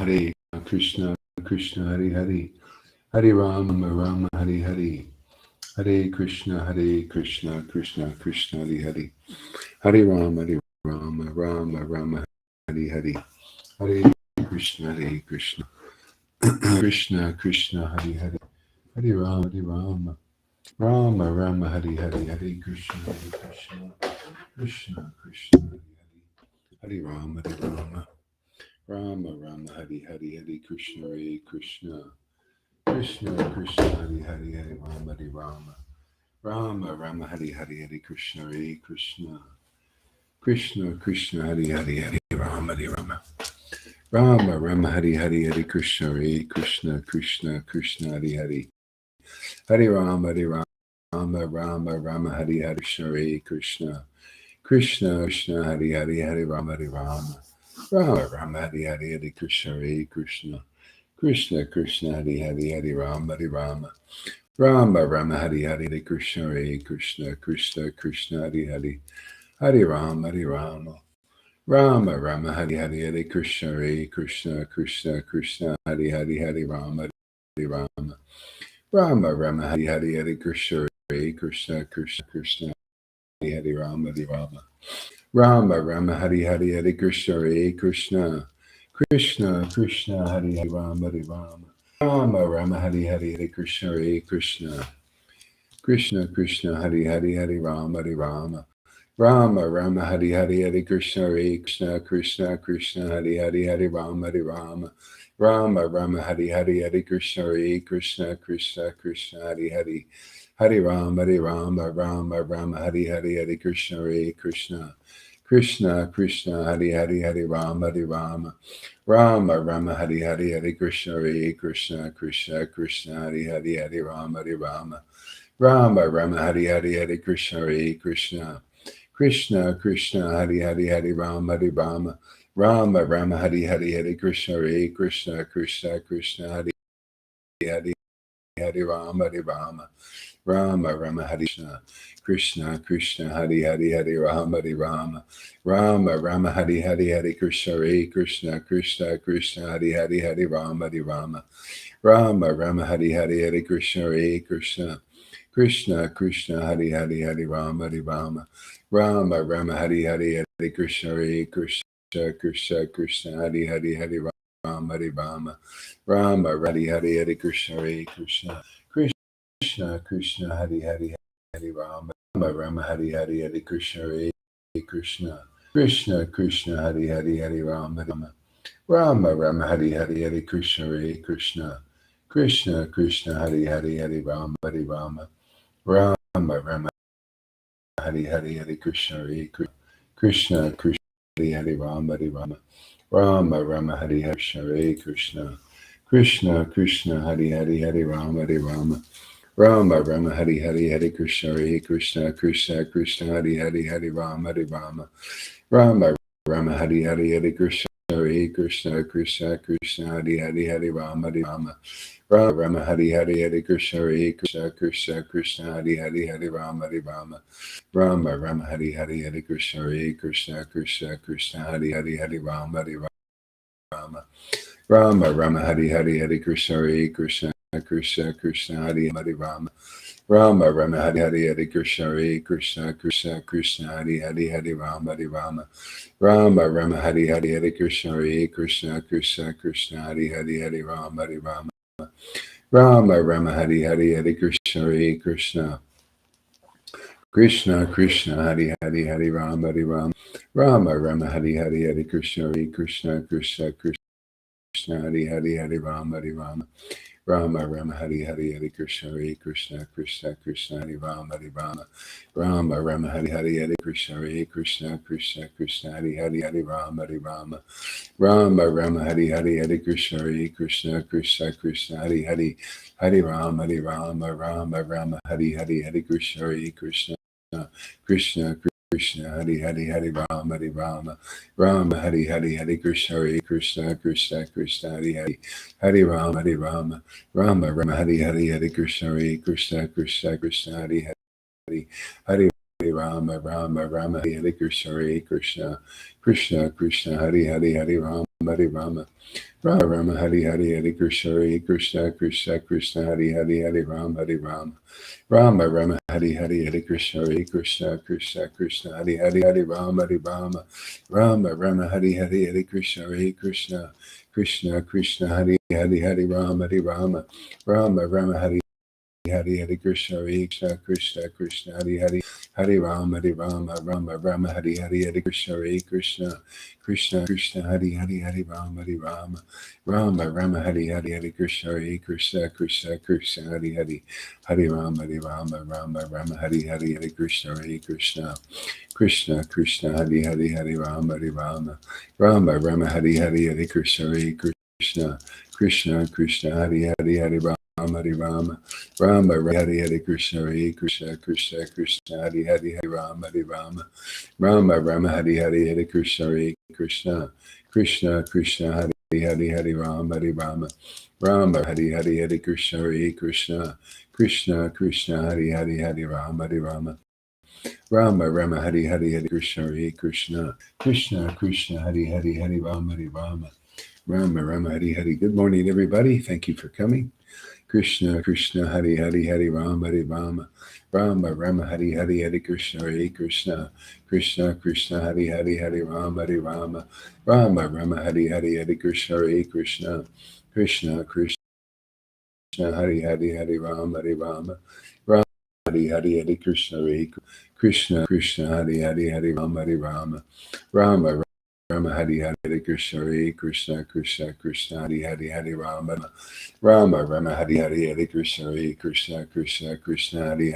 Hare Krishna, Krishna Hare Hare, Hare Rama, Rama Hare Hare, Hare Krishna, Krishna Krishna Hare Hare, Hare Rama, Rama Rama Hare Hare, Hare Krishna, Krishna, Krishna Krishna Hare Hare, Hare Rama, Rama Rama Hare Hare, Hare Krishna, Krishna, Krishna Krishna Hare Hare, Hare Rama, Rama Rama Hare Hare, Hare Krishna, Krishna, Krishna Krishna Hare Hare, Hare Rama, Rama Rama Hare Hare, Hare Krishna, Krishna, Krishna Krishna Hare Hare, Hare Rama, Rama Rama Hare Hare, Hare Krishna, Krishna Krishna Krishna Hare Hare, Hare Rama, Rama Rama Hare Hare, Krishna, Krishna Krishna Hare Hare, Hare Rama, Rama Rama Hare Hare, Hare Krishna, Krishna, Krishna Krishna Hare Hare, Hare Rama, Rama Rama Hare Hare, Hare Krishna, Krishna, Krishna Krishna Hare Hare, Hare Rama, Rama Rama Hare Hare, Hare Krishna, Krishna, Krishna Krishna Hare Hare, Hare Rama, Rama Rama Hare Hare, Hare Krishna, Krishna Krishna Hare Rama, Rama Rama Hare Hare, Hare Krishna, Krishna, Krishna Krishna Hare Hare, Rama, Rama Rama Hare Hare, Hare Krishna, Krishna, Krishna Krishna Hare Hare, Hare Rama, Rama Rama Hare Hare, Hare Krishna, Krishna Krishna Krishna Hare Hare, Hare Rama, Rama Rama Hare Hare, Hare Krishna, Krishna Krishna Krishna Hare Hare, Hare Rama, Rama Rama Hare Hare, Hare Krishna, Krishna, Krishna Krishna Hare Hare, Hare Rama, Rama Rama Hare Hare, Hare Krishna, Krishna Krishna Krishna Hare Hare, Hare Rama, Rama Rama Hare Hare, Hare Krishna, Krishna, Krishna Krishna Hare Hare, Hare Rama, Rama Rama Hare Hare, Hare Krishna, Krishna Krishna Krishna Hare Hare, Hare Rama, Rama Rama Hare Krishna, Krishna Hare Hare, Hare Rama, Rama Rama Hare Hare, Hare Krishna, Krishna Krishna Krishna Hare Hare, Hare Rama, Rama Rama Hare Hare, Hare Krishna, Krishna, Krishna Krishna Hare Hare, Hare Rama, Rama Rama Hare Hare, Hare Krishna, Krishna Krishna Krishna Hare Hare, Hare Rama, Rama Hare Hare, Hare Krishna, Krishna, Krishna Krishna Hare Hare, Hare Rama, Rama Hare Hare, Hare Krishna, Krishna, Krishna Krishna Hare Hare, Hare Rama, Rama Rama Hare Hare, Hare Krishna, Krishna, Krishna Krishna Hare Hare, Hare Rama, Rama Rama Hare Hare, Hare Krishna, Krishna Krishna Hare Rama, Rama Rama Hare Hare, Krishna, Krishna Krishna Hare Hare, Hare Rama, Rama Rama Hare Hare, Hare Krishna, Krishna Krishna Krishna Hare Hare, Hare Rama, Rama Rama Hare Hare, Hare Krishna, Krishna Krishna Krishna Hare Hare, Hare Rama, Rama Rama Hare Hare, Hare Krishna, Krishna Krishna Krishna Hare Hare, Hare Rama, Rama Rama Hare Hare, Hare Krishna, Krishna Krishna Krishna Hare Hare, Hare Rama, Rama Rama Hare Hare, Hare Krishna, Krishna Krishna Krishna Hare Hare, Rama Rama Hare Hare, Hare Krishna, Krishna Krishna Krishna Hare Hare, Hare Rama, Rama Rama Hare Hare, Hare Krishna, Krishna Krishna Krishna Hare Hare, Hare Rama, Rama Rama Hare Hare, Hare Krishna, Krishna, Krishna Krishna Hare Hare, Hare Rama, Rama Rama Hare Hare, Hare Krishna, Krishna Krishna Krishna Hare Hare, Hare Rama, Rama Rama Hare Hare, Hare Krishna, Krishna Krishna Krishna Hare Rama, Rama Rama Hare Hare, Hare Krishna, Krishna Krishna Krishna Hare Hare, Hare Rama, Rama Rama Hare Hare, Hare Krishna, Krishna Krishna Krishna Hare Hare, Hare Rama, Rama Rama Hare Hare, Hare Krishna, Krishna Krishna Krishna Hare Hare, Hare Rama, Rama Hare Hare, Hare Krishna, Krishna Krishna Krishna Hare Hare, Hare Rama, Rama Rama Hare Hare, Hare Krishna, Krishna Krishna Krishna Hare Hare, Hare Rama Rama Rama Hare Krishna Hare Krishna Krishna Krishna Hare Hare Hare Rama Rama Rama Rama Hare Hare Hare Krishna Hare Krishna Krishna Krishna Hare Hare Hare Rama Rama Rama Hare Hare Hare Krishna Hare Krishna Krishna Krishna Hare Hare Hare Rama Rama Hare Hare Hare Krishna Hare Krishna Krishna Krishna Hare Hare Hare Rama Rama Hare Hare Hare Krishna Hare Krishna Krishna Krishna Hare Hare Rama Rama Hare Hare Hare Krishna Hare Krishna Krishna Krishna Hare Hare Rama Rama Hare Hare Hare Krishna Hare Krishna Krishna Krishna Hare Rama Hare Hare Hare Krishna Hare Krishna Krishna Krishna Hare Rama Hare Hare Hare Krishna Hare Krishna Krishna Krishna Hare Rama Hare Hare Krishna Hare Krishna Krishna Krishna Hare Rama Hare Hare Hare Krishna Hare Krishna Krishna Krishna Hare Rama Hare Hare Hare Krishna Hare Krishna Krishna Krishna Hare Rama Hare Hare Hare Krishna Hare Krishna Krishna Krishna Hare Rama Hare Hare. Good morning, everybody. Thank you for coming. Krishna Krishna Hare Hare Rama Rama Hare Hare Krishna Hare Krishna Krishna Krishna Hare Rama Rama Hare Hare Krishna Hare Krishna Krishna Krishna Hare Rama Hare Hare Krishna Hare Krishna Krishna Hare Rama Rama Hare Hare Krishna Hare Krishna Krishna Krishna Hare Rama Hare Hare Krishna Hare Krishna Krishna Krishna Hare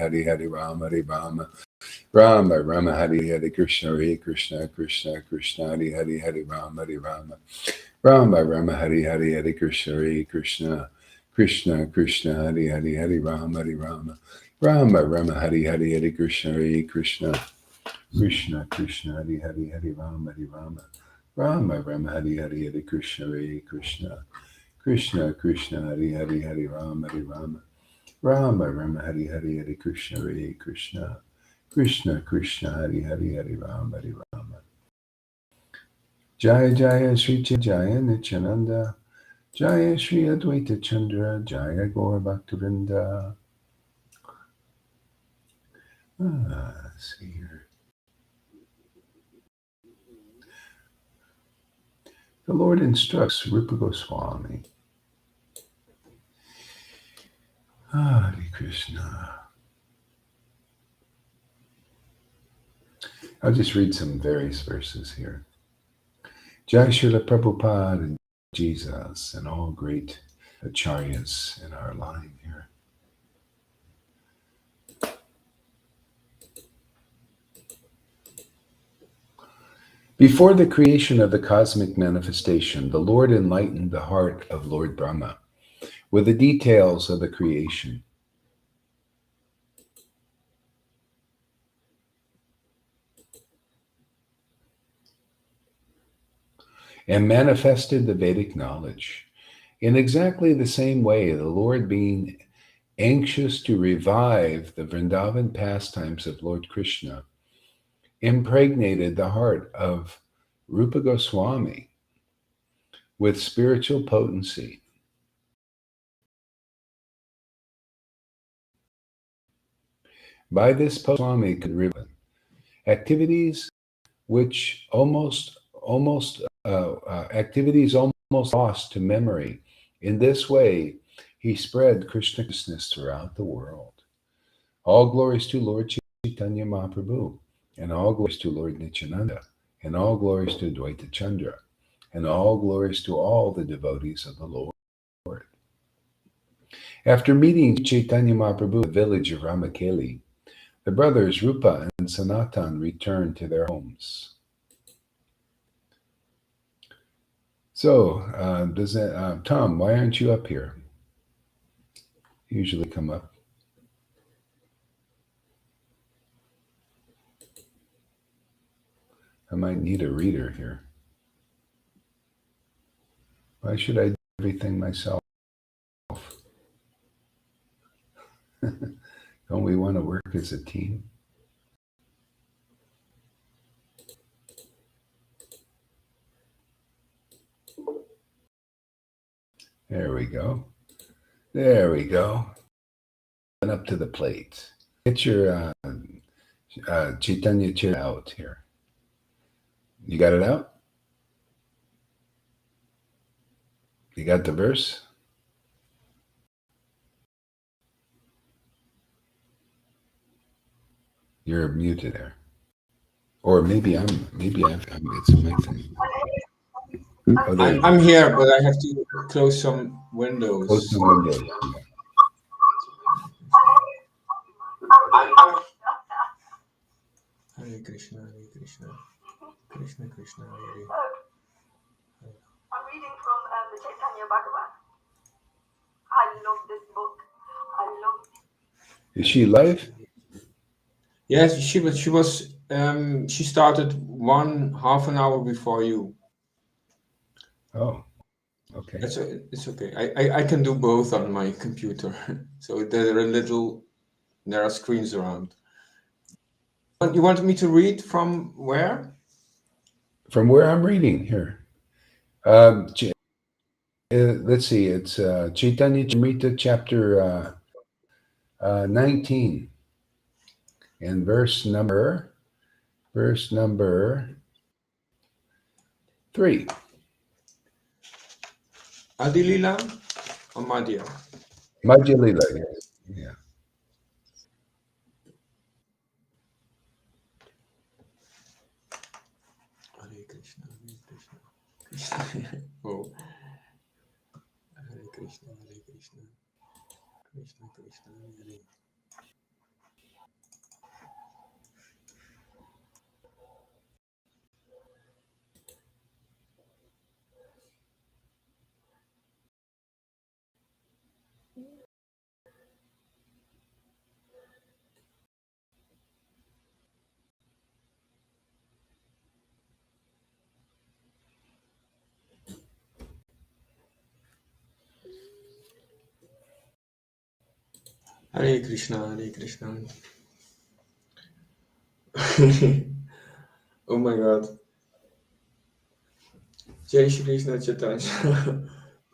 Rama Hare Hare Krishna Hare Krishna Krishna Krishna Hare Rama Hare Hare Krishna Hare Krishna Krishna Krishna Hare Rama Hare Hare Krishna Hare Krishna Krishna Krishna Hare Rama Hare Hare Krishna Hare Krishna Krishna Krishna Hare Rama Hare Hare Krishna Hare Krishna Krishna Krishna Hare Rama Jaya Jaya Sri Jaya Nityananda Jaya Sri Advaita Chandra Jaya Gaur Bhaktivinoda. Let's see here. The Lord instructs Rupa Goswami. Hare Krishna. I'll just read some various verses here. Jai Srila Prabhupada and Jesus and all great acharyas in our line here. Before the creation of the cosmic manifestation, the Lord enlightened the heart of Lord Brahma with the details of the creation. And manifested the Vedic knowledge. In exactly the same way, the Lord, being anxious to revive the Vrindavan pastimes of Lord Krishna, impregnated the heart of Rupa Goswami with spiritual potency. By this Goswami could reveal activities which almost lost to memory. In this way, he spread Krishna consciousness throughout the world. All glories to Lord Chaitanya Mahaprabhu, and all glories to Lord Nityananda, and all glories to Advaita Chandra, and all glories to all the devotees of the Lord. After meeting Chaitanya Mahaprabhu in the village of Ramakeli, the brothers Rupa and Sanatan returned to their homes. So, Tom, why aren't you up here? You usually come up. I might need a reader here. Why should I do everything myself? Don't we want to work as a team? There we go. There we go. And up to the plate. Get your Chaitanya chair out here. You got it out? You got the verse? You're muted there. Or maybe it's my thing. Oh, I'm here, but I have to close some windows. Close the windows. Yeah. Hare Krishna, Hare Krishna, Krishna Krishna, Hare. I'm reading from the Chaitanya Bhagavata. I love this book. I love. Is she live? Yes, she started half an hour before you. Oh, okay. It's okay. I can do both on my computer. So there are screens around. You wanted me to read from where? From where I'm reading here. Let's see. It's Chaitanya Charitamrita, chapter 19, and verse number 3. Adilila or Madhya? Madhya Lila, yes. Yeah. Hare Krishna, Hare Krishna. Oh. Hare Krishna, Hare Krishna. Krishna Krishna, Hare. Hare Krishna, Hare Krishna. Oh my God. Jai Shri Krishna Chaitanya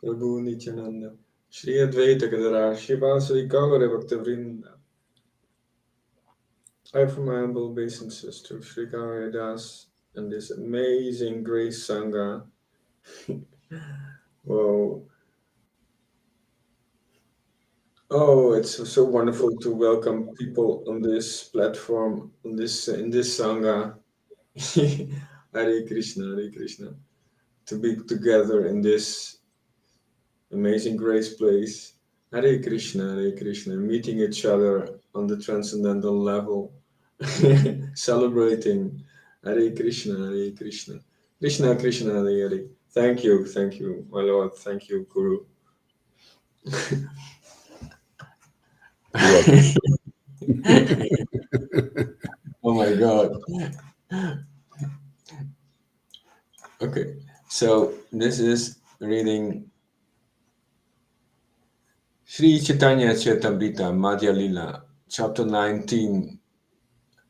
Prabhu Nityananda Shri Advaita Gadara Shivasari Gaura Bhakta Vrinda. I from my humble obeisances to Sri Gaura Das and this amazing grace Sangha. Whoa. Oh, it's so wonderful to welcome people on this platform, in this Sangha. Hare Krishna, Hare Krishna. To be together in this amazing grace place. Hare Krishna, Hare Krishna. Meeting each other on the transcendental level. Celebrating. Hare Krishna, Hare Krishna. Krishna, Krishna, Hare Hare. Thank you, my Lord. Thank you, Guru. Oh my God. Okay, so this is reading Sri Chaitanya Charitamrita Madhya Lila, chapter 19.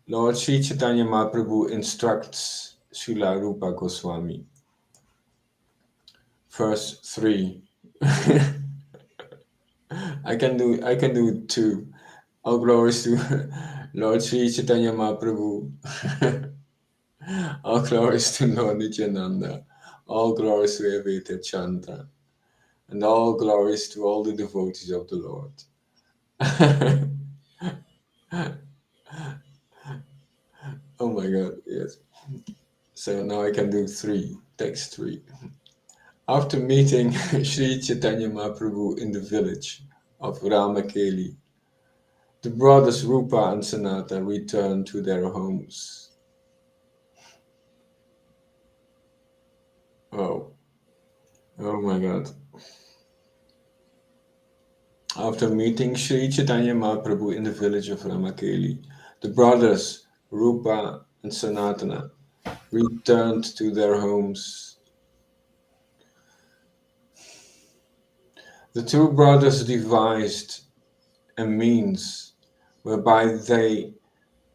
Lord Sri Chaitanya Mahaprabhu instructs Srila Rupa Goswami. Verse 3. I can do 2. All glories to Lord Sri Chaitanya Mahaprabhu. All glories to Lord Nityananda. All glories to Advaita Chandra. And all glories to all the devotees of the Lord. Oh my God, yes. So now I can do 3, text 3. After meeting Sri Chaitanya Mahaprabhu in the village of Ramakeli, the brothers Rupa and Sanata returned to their homes. Oh my God. After meeting Sri Chaitanya Mahaprabhu in the village of Ramakeli, the brothers Rupa and Sanatana returned to their homes. The two brothers devised a means whereby they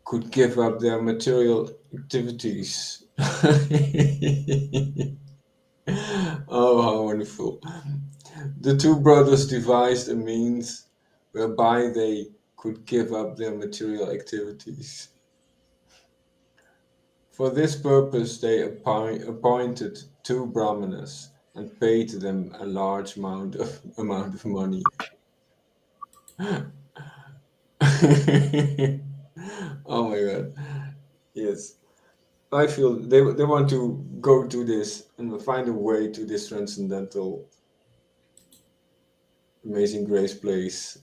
could give up their material activities. Oh, how wonderful. The two brothers devised a means whereby they could give up their material activities. For this purpose, they appointed two brahmanas and paid them a large amount of money. Oh my god. Yes. I feel they want to go to this and find a way to this transcendental amazing grace place.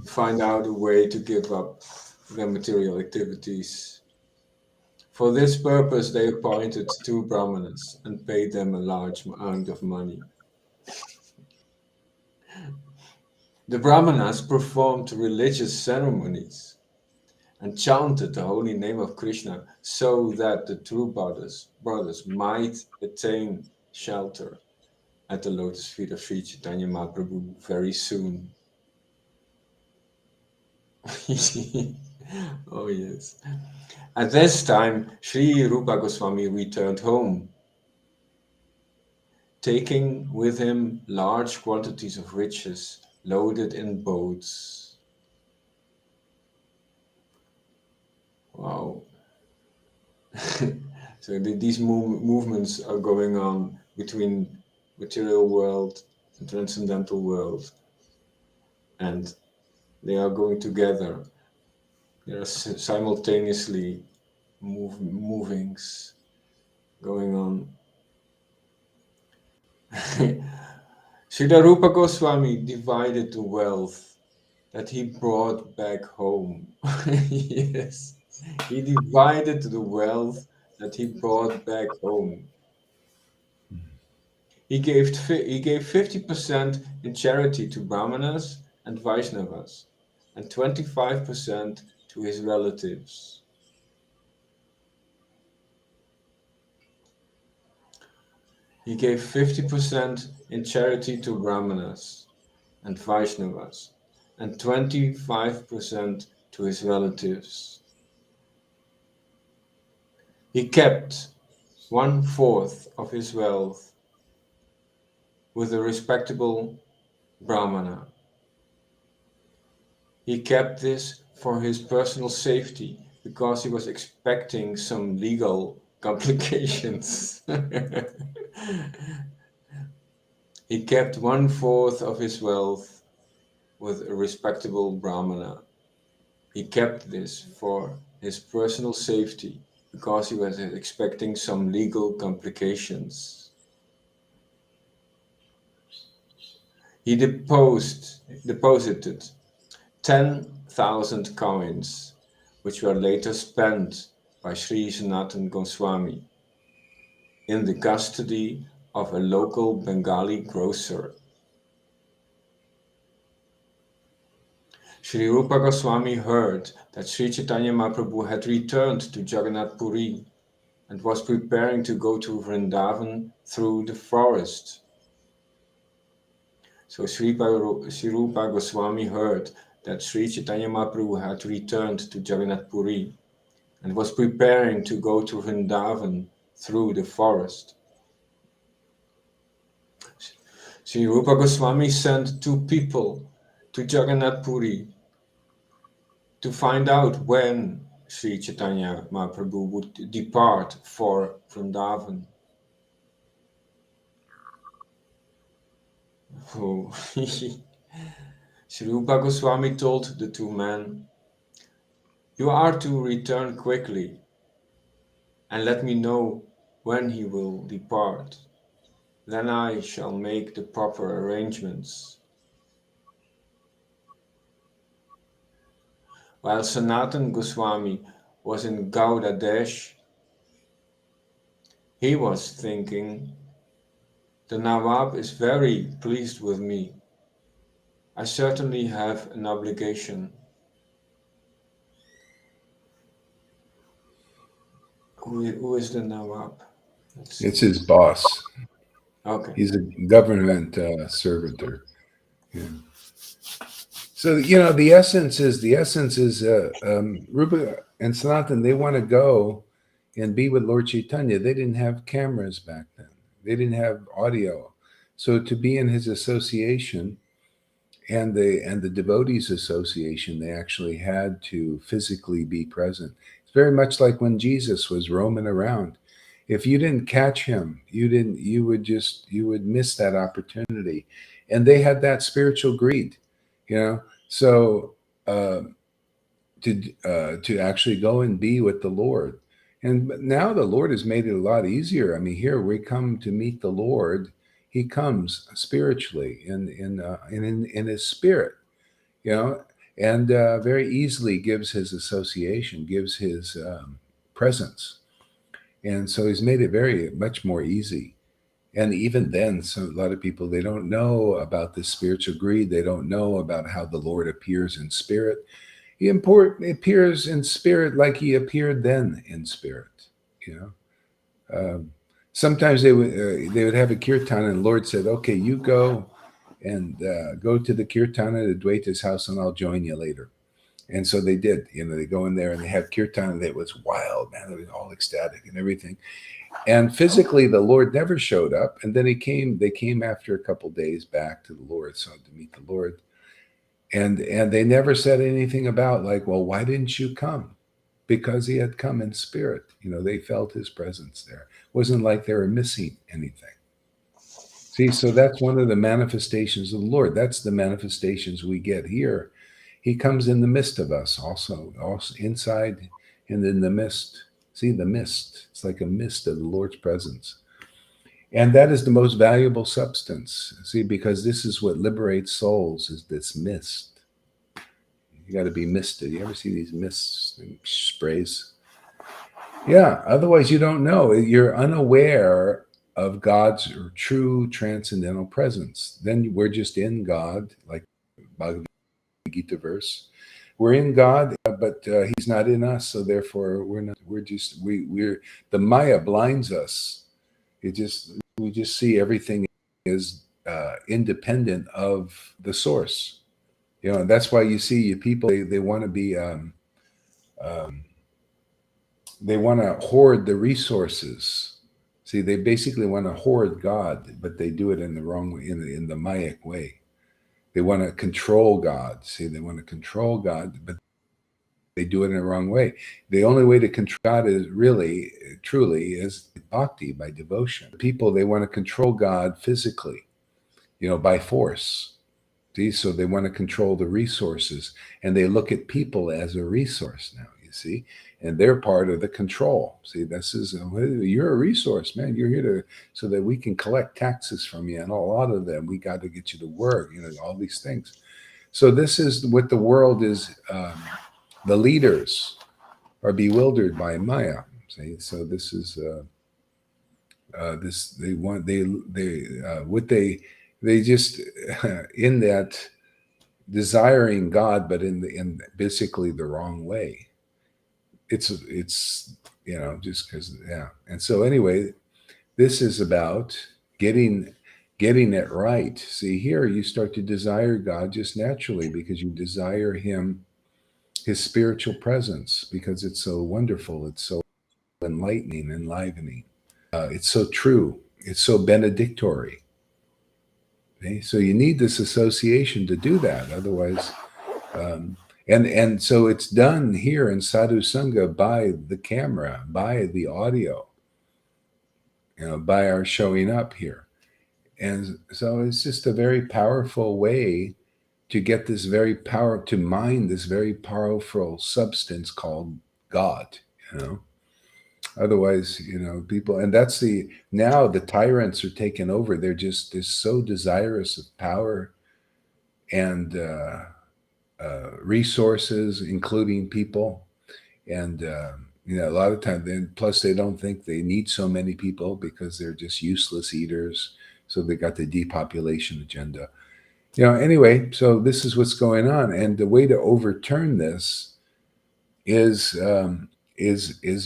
Find out a way to give up their material activities. For this purpose, they appointed two brahmanas and paid them a large amount of money. The brahmanas performed religious ceremonies and chanted the holy name of Krishna so that the two brothers might attain shelter at the lotus feet of Sri Chaitanya Mahaprabhu very soon. Oh yes. At this time, Sri Rupa Goswami returned home, taking with him large quantities of riches loaded in boats. Wow. So these movements are going on between material world and transcendental world, and they are going together. There are simultaneously movings going on. Srila Rupa Goswami divided the wealth that he brought back home. Yes, he divided the wealth that he brought back home. He gave 50% in charity to Brahmanas and Vaishnavas, and 25% to his relatives. He gave 50% in charity to Brahmanas and Vaishnavas, and 25% to his relatives. He kept 1/4 of his wealth with a respectable Brahmana. He kept this for his personal safety because he was expecting some legal complications. He kept 1/4 of his wealth with a respectable Brahmana. He kept this for his personal safety because he was expecting some legal complications. He deposited 10,000 coins, which were later spent by Sri Sanatana Goswami in the custody of a local Bengali grocer. Sri Rupa Goswami heard that Sri Chaitanya Mahaprabhu had returned to Jagannath Puri and was preparing to go to Vrindavan through the forest. So Sri Rupa Goswami heard that Sri Chaitanya Mahaprabhu had returned to Jagannath Puri and was preparing to go to Vrindavan through the forest. Sri Rupa Goswami sent two people to Jagannath Puri to find out when Sri Chaitanya Mahaprabhu would depart for Vrindavan. Oh. Sri Rupa Goswami told the two men, "You are to return quickly and let me know when he will depart. Then I shall make the proper arrangements." While Sanatana Goswami was in Gauda Desh, he was thinking, "The Nawab is very pleased with me. I certainly have an obligation." Who is the Nawab? It's his boss. Okay. He's a government servitor. Yeah. So the essence is Rupa and Sanatan. They want to go and be with Lord Chaitanya. They didn't have cameras back then. They didn't have audio. So to be in his association and the devotees association, they actually had to physically be present. It's very much like when Jesus was roaming around. If you didn't catch him, you would miss that opportunity. And they had that spiritual greed, you know. So to actually go and be with the Lord. And now the Lord has made it a lot easier. I mean, here we come to meet the Lord. He comes spiritually in his spirit, you know, and very easily gives his association, gives his presence. And so he's made it very much more easy. And even then, so a lot of people, they don't know about this spiritual greed. They don't know about how the Lord appears in spirit. He appears in spirit like he appeared then in spirit. You know, sometimes they would have a kirtan, and the Lord said, "Okay, you go and go to the kirtana at Advaita's house, and I'll join you later." And so they did. You know, they go in there and they have kirtan, and it was wild, man. It was all ecstatic and everything. And physically, the Lord never showed up. And then he came. They came after a couple days back to the Lord, so to meet the Lord. And they never said anything about like, well, why didn't you come? Because he had come in spirit. You know, they felt his presence there. It wasn't like they were missing anything. See, so that's one of the manifestations of the Lord. That's the manifestations we get here. He comes in the midst of us also inside and in the mist. See, the mist. It's like a mist of the Lord's presence. And that is the most valuable substance. See, because this is what liberates souls, is this mist. You got to be misted. You ever see these mists and sprays? Yeah. Otherwise, you don't know. You're unaware of God's true transcendental presence. Then we're just in God, like Bhagavad Gita verse. We're in God, but He's not in us. So therefore, we're not. We're the Maya blinds us. We just see everything is independent of the source. You know, and that's why you see people, they want to be, they want to hoard the resources. See, they basically want to hoard God, but they do it in the wrong way, in the Mayic way. They want to control God. See, they want to control God, but they do it in the wrong way. The only way to control God is really, truly, is bhakti, by devotion. People, they want to control God physically, you know, by force. See, so they want to control the resources, and they look at people as a resource now, you see, and they're part of the control. See, this is, you're a resource, man. You're here to, so that we can collect taxes from you, and a lot of them, we got to get you to work, you know, all these things. So this is what the world is, the leaders are bewildered by Maya. See, so this is, this, they want, what they just, in that, desiring God, but in basically the wrong way. It's you know, just because, yeah. And so anyway, this is about getting it right. See, here you start to desire God just naturally because you desire Him, His spiritual presence, because it's so wonderful, it's so enlightening, enlivening. It's so true. It's so benedictory. Okay? So you need this association to do that. Otherwise, and so it's done here in Sadhu Sangha by the camera, by the audio, you know, by our showing up here. And so it's just a very powerful way to get this to mine this very powerful substance called God, you know. Otherwise, you know, people, and that's now the tyrants are taking over. They're so desirous of power and resources, including people. And, you know, a lot of times, then plus they don't think they need so many people because they're just useless eaters. So they got the depopulation agenda. You know, anyway, so this is what's going on. And the way to overturn this is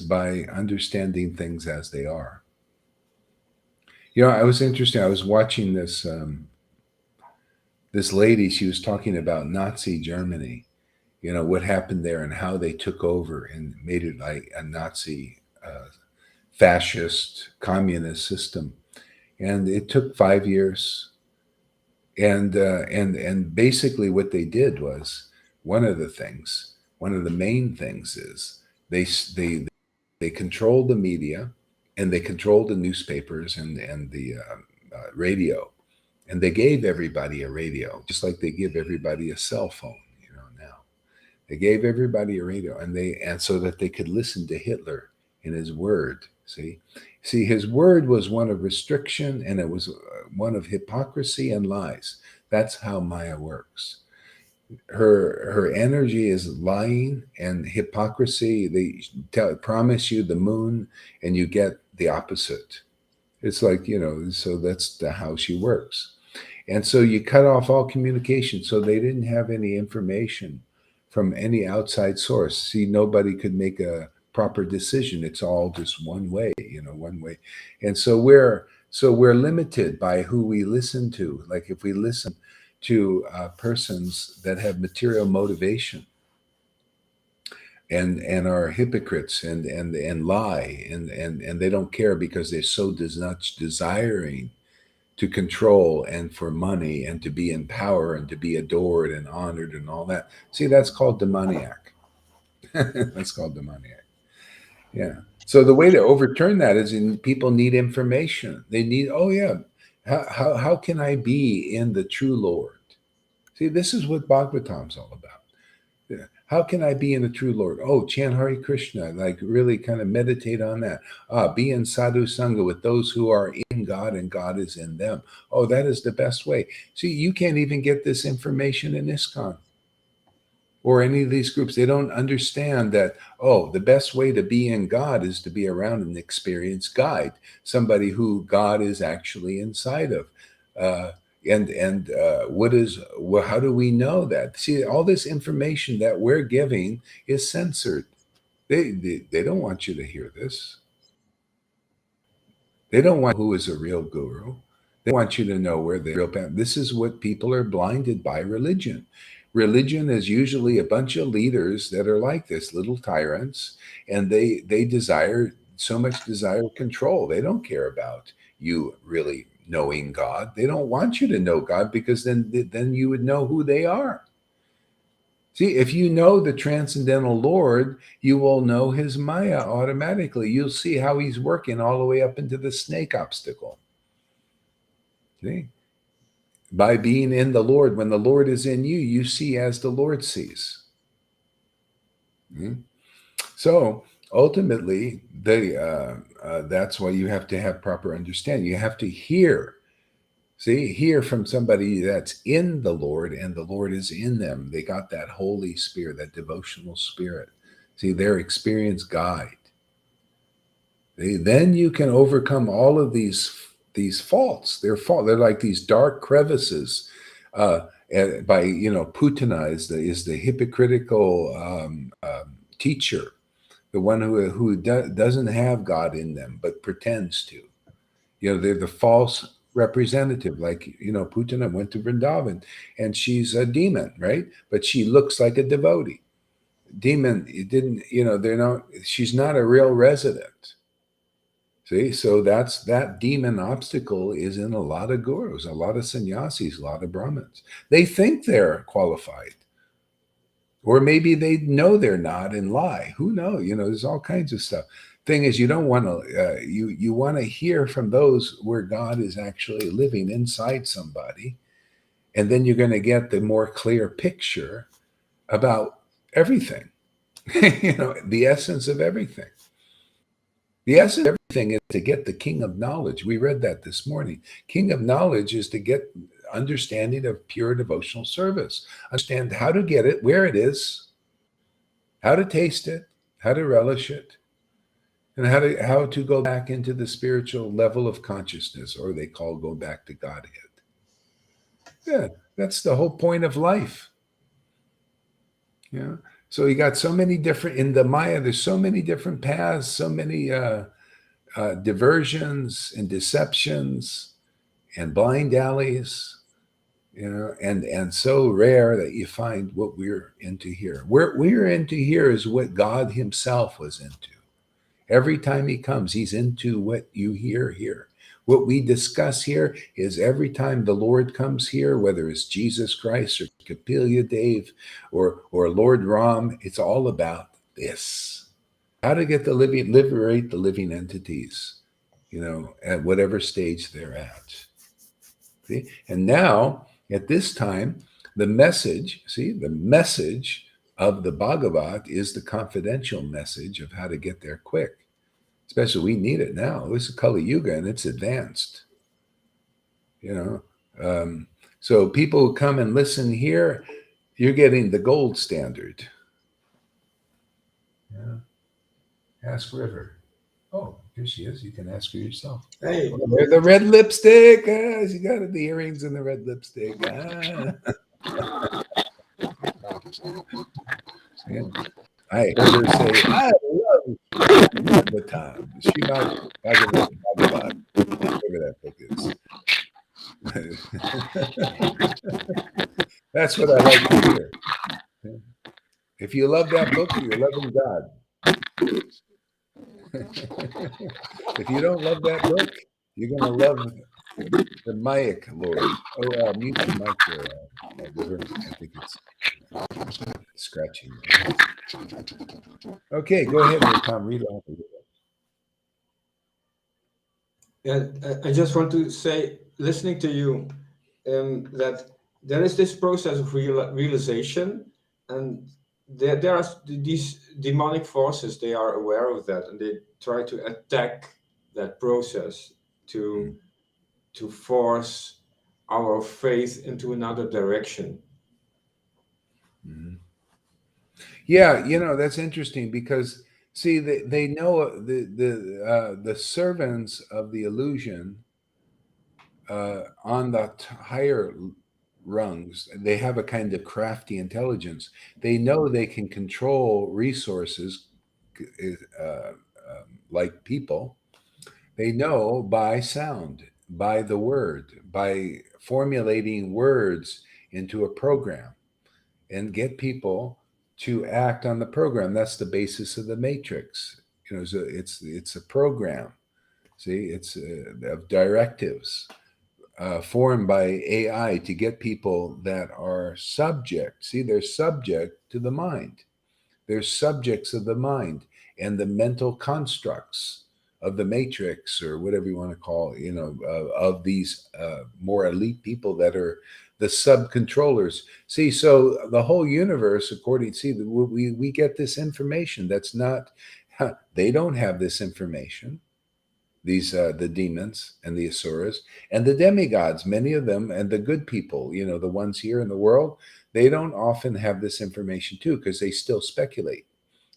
by understanding things as they are. You know, I was interested. I was watching this this lady. She was talking about Nazi Germany. You know what happened there and how they took over and made it like a Nazi, fascist, communist system. And it took 5 years. And basically what they did was, one of the main things is they controlled the media, and they controlled the newspapers and the radio, and they gave everybody a radio, just like they give everybody a cell phone, now. They gave everybody a radio, and so that they could listen to Hitler in his word. See, his word was one of restriction, and it was one of hypocrisy and lies. That's how Maya works. Her energy is lying and hypocrisy. They promise you the moon, and you get the opposite. It's like, so that's how she works. And so you cut off all communication. So they didn't have any information from any outside source. See, nobody could make a proper decision. It's all just one way, one way. And so we're limited by who we listen to. Like if we listen to persons that have material motivation and are hypocrites and lie and they don't care because they're so desiring to control and for money and to be in power and to be adored and honored and all that. See, that's called demoniac. That's called demoniac. Yeah. So the way to overturn that is people need information. They need, oh yeah, how can I be in the true Lord? See, this is what Bhagavatam's all about. Yeah. How can I be in the true Lord? Oh, chant Hare Krishna, like really kind of meditate on that. Be in sadhu sangha with those who are in God and God is in them. Oh, that is the best way. See, you can't even get this information in ISKCON or any of these groups. They don't understand that, oh, the best way to be in God is to be around an experienced guide, somebody who God is actually inside of. And how do we know that? See, all this information that we're giving is censored. They don't want you to hear this. They don't want who is a real guru. They want you to know where the real path. This is what people are blinded by religion. Religion is usually a bunch of leaders that are like this, little tyrants, and they desire so much desire control. They don't care about you really knowing God. They don't want you to know God because then you would know who they are. See, if you know the transcendental Lord, you will know his Maya automatically. You'll see how he's working all the way up into the snake obstacle. See? By being in the Lord, when the Lord is in you, you see as the Lord sees. So ultimately, that's why you have to have proper understanding. You have to hear from somebody that's in the Lord and the Lord is in them. They got that Holy Spirit, that devotional spirit. See, they're experienced guide. Then you can overcome all of these faults. They're like these dark crevices. By Putana is the hypocritical teacher, the one who doesn't have God in them but pretends to. They're the false representative. Like Putana went to Vrindavan, and she's a demon, right? But she looks like a devotee. Demon, it didn't. They're not. She's not a real resident. See, so that demon obstacle is in a lot of gurus, a lot of sannyasis, a lot of Brahmins. They think they're qualified, or maybe they know they're not and lie. Who knows? There's all kinds of stuff. Thing is, you don't want to. You want to hear from those where God is actually living inside somebody, and then you're going to get the more clear picture about everything. The essence of everything. The essence of everything is to get the king of knowledge. We read that this morning. King of knowledge is to get understanding of pure devotional service. Understand how to get it, where it is, how to taste it, how to relish it, and how to go back into the spiritual level of consciousness, or they call go back to Godhead. Yeah, that's the whole point of life. Yeah. So you got so many different in the Maya. There's so many different paths, so many diversions and deceptions and blind alleys, and so rare that you find what we're into here. What we're into here is what God himself was into. Every time he comes, he's into what you hear here. What we discuss here is every time the Lord comes here, whether it's Jesus Christ or Kapilya Dev or Lord Ram, it's all about this. How to get the living, liberate the living entities, at whatever stage they're at. See? And now, at this time, the message of the Bhagavat is the confidential message of how to get there quick. Especially we need it now. This is Kali Yuga and it's advanced. So people who come and listen here, you're getting the gold standard. Yeah. Ask River. Oh, here she is. You can ask her yourself. Hey. Oh, there's the red lipstick. She got the earrings and the red lipstick. I heard her say, I love the time. Srimad Bhagavad, whatever that book is. That's what I like to hear. If you love that book, you're loving God. If you don't love that book, you're going to love the mic, Lord. Oh, mute the mic there. I think it's scratching. Okay, go ahead, Tom. Read off. Yeah, I just want to say, listening to you, that there is this process of realization, and there are these demonic forces. They are aware of that, and they try to attack that process to force our faith into another direction. Mm-hmm. Yeah, that's interesting because see, they know the servants of the illusion on the higher rungs. They have a kind of crafty intelligence. They know they can control resources like people. They know by sound, by the word, by formulating words into a program and get people to act on the program. That's the basis of the matrix. So it's a program. See, it's of directives formed by AI to get people that are subject. See, they're subject to the mind. They're subjects of the mind and the mental constructs of the matrix, or whatever you want to call it, of these more elite people that are the sub-controllers. See, so the whole universe, we get this information that's not, they don't have this information. These the demons and the asuras and the demigods, many of them, and the good people, the ones here in the world, they don't often have this information too, because they still speculate.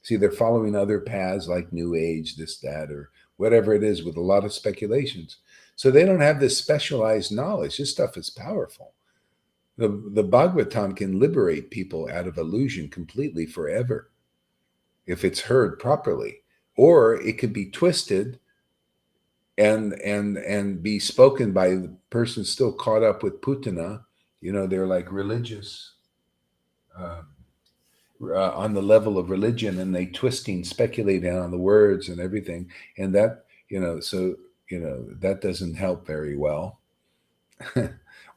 See, they're following other paths like New Age, this, that, or whatever it is, with a lot of speculations. So they don't have this specialized knowledge. This stuff is powerful. The Bhagavatam can liberate people out of illusion completely forever if it's heard properly, or it could be twisted and be spoken by the person still caught up with Putana. They're like religious on the level of religion, and they speculating on the words and everything, and that that doesn't help very well.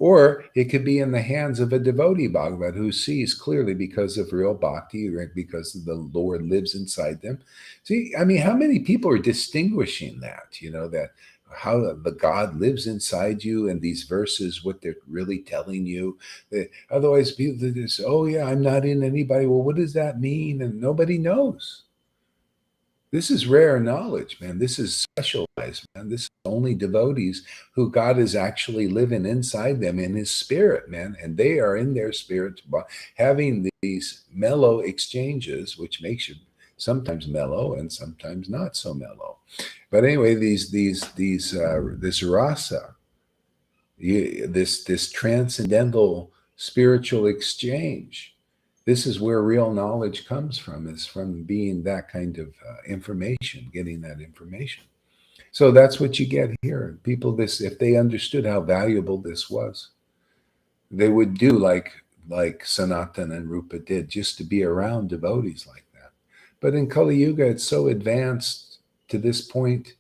Or it could be in the hands of a devotee Bhagavat who sees clearly because of real bhakti, right? Because the Lord lives inside them. See, I mean, how many people are distinguishing that, that how the God lives inside you, and these verses, what they're really telling you. Otherwise, people just, oh yeah, I'm not in anybody. Well, what does that mean? And nobody knows. This is rare knowledge, man. This is specialized, man. This is only devotees who God is actually living inside them in his spirit, man. And they are in their spirit having these mellow exchanges, which makes you sometimes mellow and sometimes not so mellow. But anyway, this rasa, this transcendental spiritual exchange, this is where real knowledge comes from, is from being that kind of information, getting that information. So that's what you get here. People, if they understood how valuable this was, they would do like Sanatana and Rupa did, just to be around devotees like that. But in Kali Yuga, it's so advanced to this point.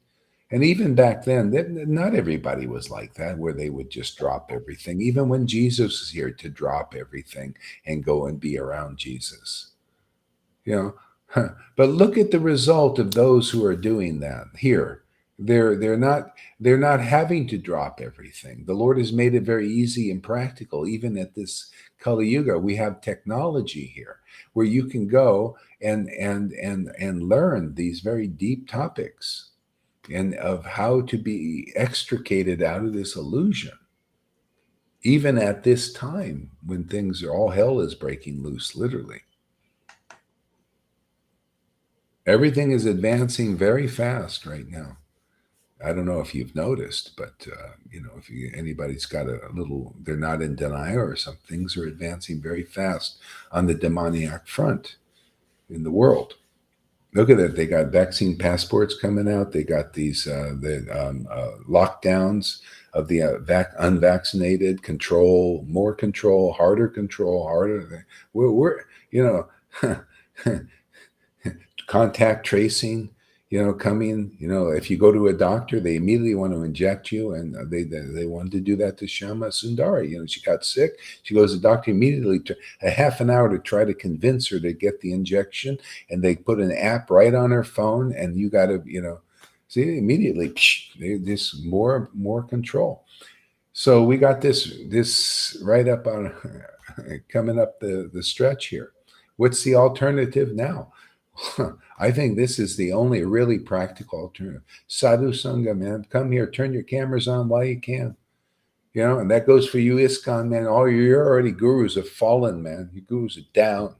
And even back then, not everybody was like that, where they would just drop everything. Even when Jesus was here, to drop everything and go and be around Jesus. You know, but look at the result of those who are doing that here. They're not having to drop everything. The Lord has made it very easy and practical. Even at this Kali Yuga, we have technology here where you can go and learn these very deep topics and of how to be extricated out of this illusion. Even at this time when things are all hell is breaking loose, literally. Everything is advancing very fast right now. I don't know if you've noticed, but if anybody's got a little, they're not in denial or some things are advancing very fast on the demoniac front in the world. Look at that. They got vaccine passports coming out. They got these lockdowns of the unvaccinated, more control, harder. We're contact tracing, coming, if you go to a doctor, they immediately want to inject you. And they wanted to do that to Shama Sundari. She got sick. She goes to the doctor immediately to a half an hour to try to convince her to get the injection. And they put an app right on her phone, and you got to, see, immediately, this more control. So we got this right up on coming up the stretch here. What's the alternative now? I think this is the only really practical alternative. Sadhu Sangha, man, come here, turn your cameras on while you can. And that goes for you, ISKCON, man. All your already gurus have fallen, man. Your gurus are down.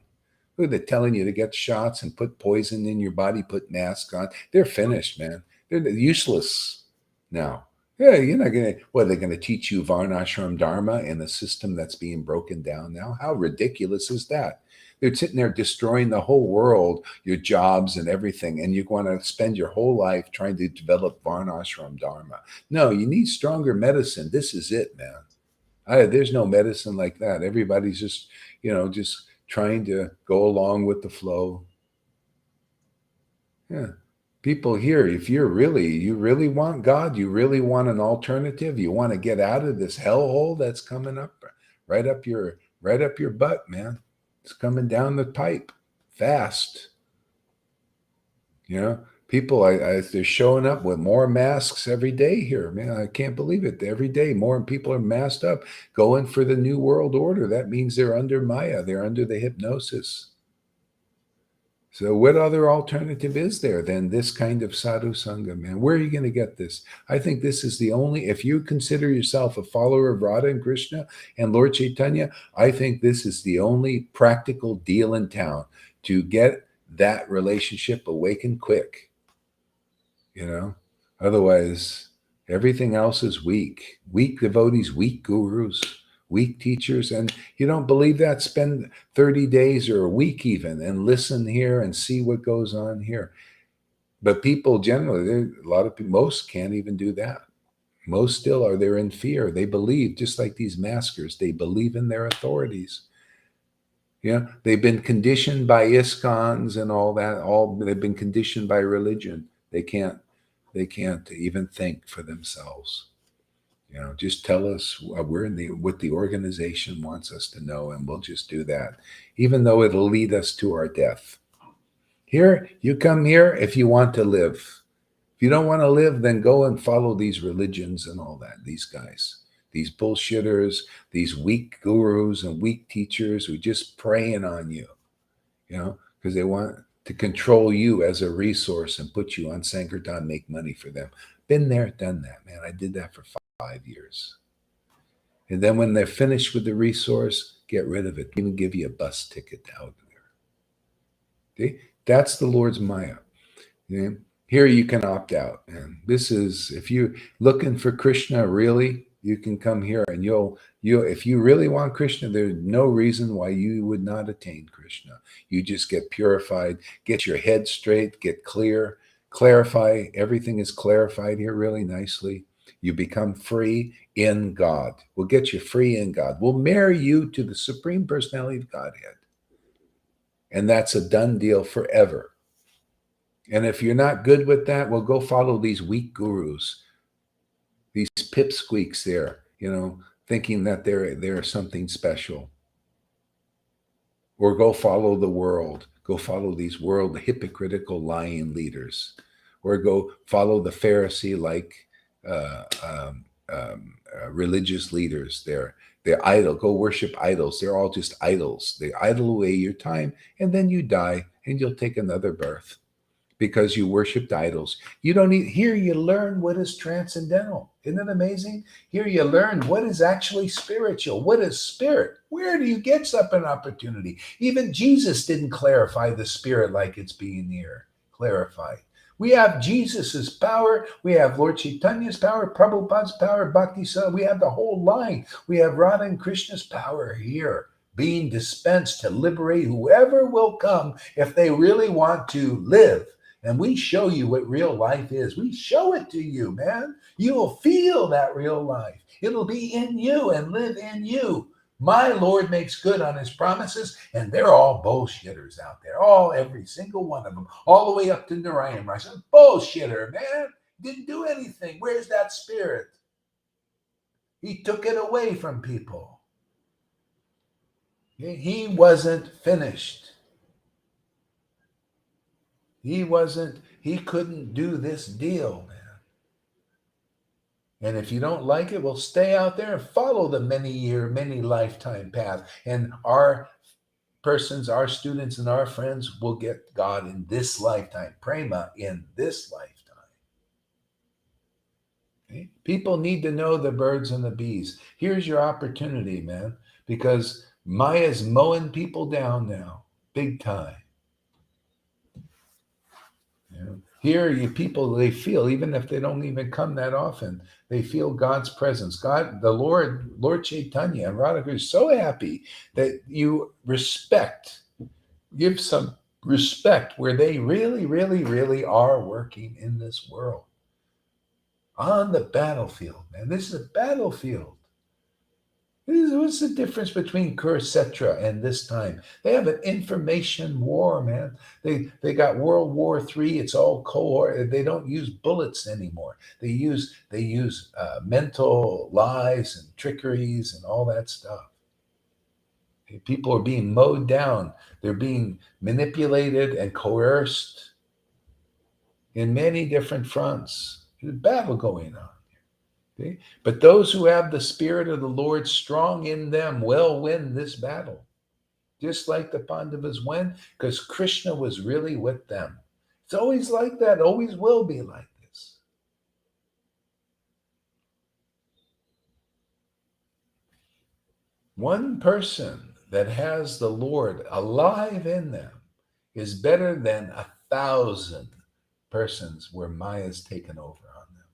Look, they're telling you to get shots and put poison in your body, put masks on. They're finished, man. They're useless now. Yeah, you're not going to, they're going to teach you Varnashram Dharma in a system that's being broken down now? How ridiculous is that? They're sitting there destroying the whole world, your jobs and everything, and you want to spend your whole life trying to develop Varnashram Dharma. No, you need stronger medicine. This is it, man. There's no medicine like that. Everybody's just, just trying to go along with the flow. Yeah. People here, if you really want God, you really want an alternative, you want to get out of this hellhole that's coming up right up your butt, man. It's coming down the pipe fast. People, they're showing up with more masks every day here, man. I can't believe it. Every day, more people are masked up, going for the new world order. That means they're under Maya. They're under the hypnosis. So what other alternative is there than this kind of sadhu sangha, man? Where are you going to get this? I think this is the only, if you consider yourself a follower of Radha and Krishna and Lord Chaitanya, I think this is the only practical deal in town to get that relationship awakened quick. Otherwise, everything else is weak. Weak devotees, weak gurus, weak teachers. And you don't believe that? Spend 30 days or a week even and listen here and see what goes on here. But people generally, a lot of people, most can't even do that. Most still are there in fear. They believe, just like these maskers, they believe in their authorities. They've been conditioned by ISKCONs and all that. They've been conditioned by religion. They can't even think for themselves. Just tell us we're what the organization wants us to know, and we'll just do that, even though it'll lead us to our death. Here, you come here if you want to live. If you don't want to live, then go and follow these religions and all that. These guys, these bullshitters, these weak gurus and weak teachers who just preying on you, because they want to control you as a resource and put you on Sankirtan, make money for them. Been there, done that, man. I did that for 5 years. And then when they're finished with the resource, get rid of it. Even give you a bus ticket out there. Okay? That's the Lord's Maya. Here you can opt out. And this is, if you're looking for Krishna, really, you can come here and you'll if you really want Krishna, there's no reason why you would not attain Krishna. You just get purified, get your head straight, get clear, clarify. Everything is clarified here really nicely. You become free in God. We'll get you free in God. We'll marry you to the Supreme Personality of Godhead. And that's a done deal forever. And if you're not good with that, well, go follow these weak gurus, these pipsqueaks there, thinking that they're something special. Or go follow the world. Go follow these world hypocritical lying leaders. Or go follow the Pharisee like religious leaders. They're idol. Go worship idols. They're all just idols. They idle away your time, and then you die, and you'll take another birth because you worshiped idols. You don't need, here you learn what is transcendental. Isn't it amazing? Here you learn what is actually spiritual. What is spirit? Where do you get such an opportunity? Even Jesus didn't clarify the spirit like it's being here clarified. We have Jesus's power. We have Lord Chaitanya's power, Prabhupada's power, Bhakti. We have the whole line. We have Radha and Krishna's power here being dispensed to liberate whoever will come if they really want to live. And we show you what real life is. We show it to you, man. You'll feel that real life. It'll be in you and live in you. My Lord makes good on his promises, and they're all bullshitters out there. Every single one of them, all the way up to Narayan. I said, bullshitter, man. Didn't do anything. Where's that spirit? He took it away from people. He wasn't finished. He couldn't do this deal, man. And if you don't like it, well, stay out there and follow the many lifetime path. And our students and our friends will get God in this lifetime, prema in this lifetime. Okay? People need to know the birds and the bees. Here's your opportunity, man, because Maya's mowing people down now, big time. Here, you people, they feel, even if they don't even come that often, they feel God's presence. God, the Lord Chaitanya and Radha is so happy that you give some respect where they really are working in this world. On the battlefield, man. This is a battlefield. What's the difference between Kurukshetra and this time? They have an information war, man. They got World War III. It's all cohort. They don't use bullets anymore. They use mental lies and trickeries and all that stuff. People are being mowed down. They're being manipulated and coerced in many different fronts. There's a battle going on. Okay? But those who have the Spirit of the Lord strong in them will win this battle. Just like the Pandavas win, because Krishna was really with them. It's always like that, always will be like this. One person that has the Lord alive in them is better than 1,000 persons where Maya's taken over on them.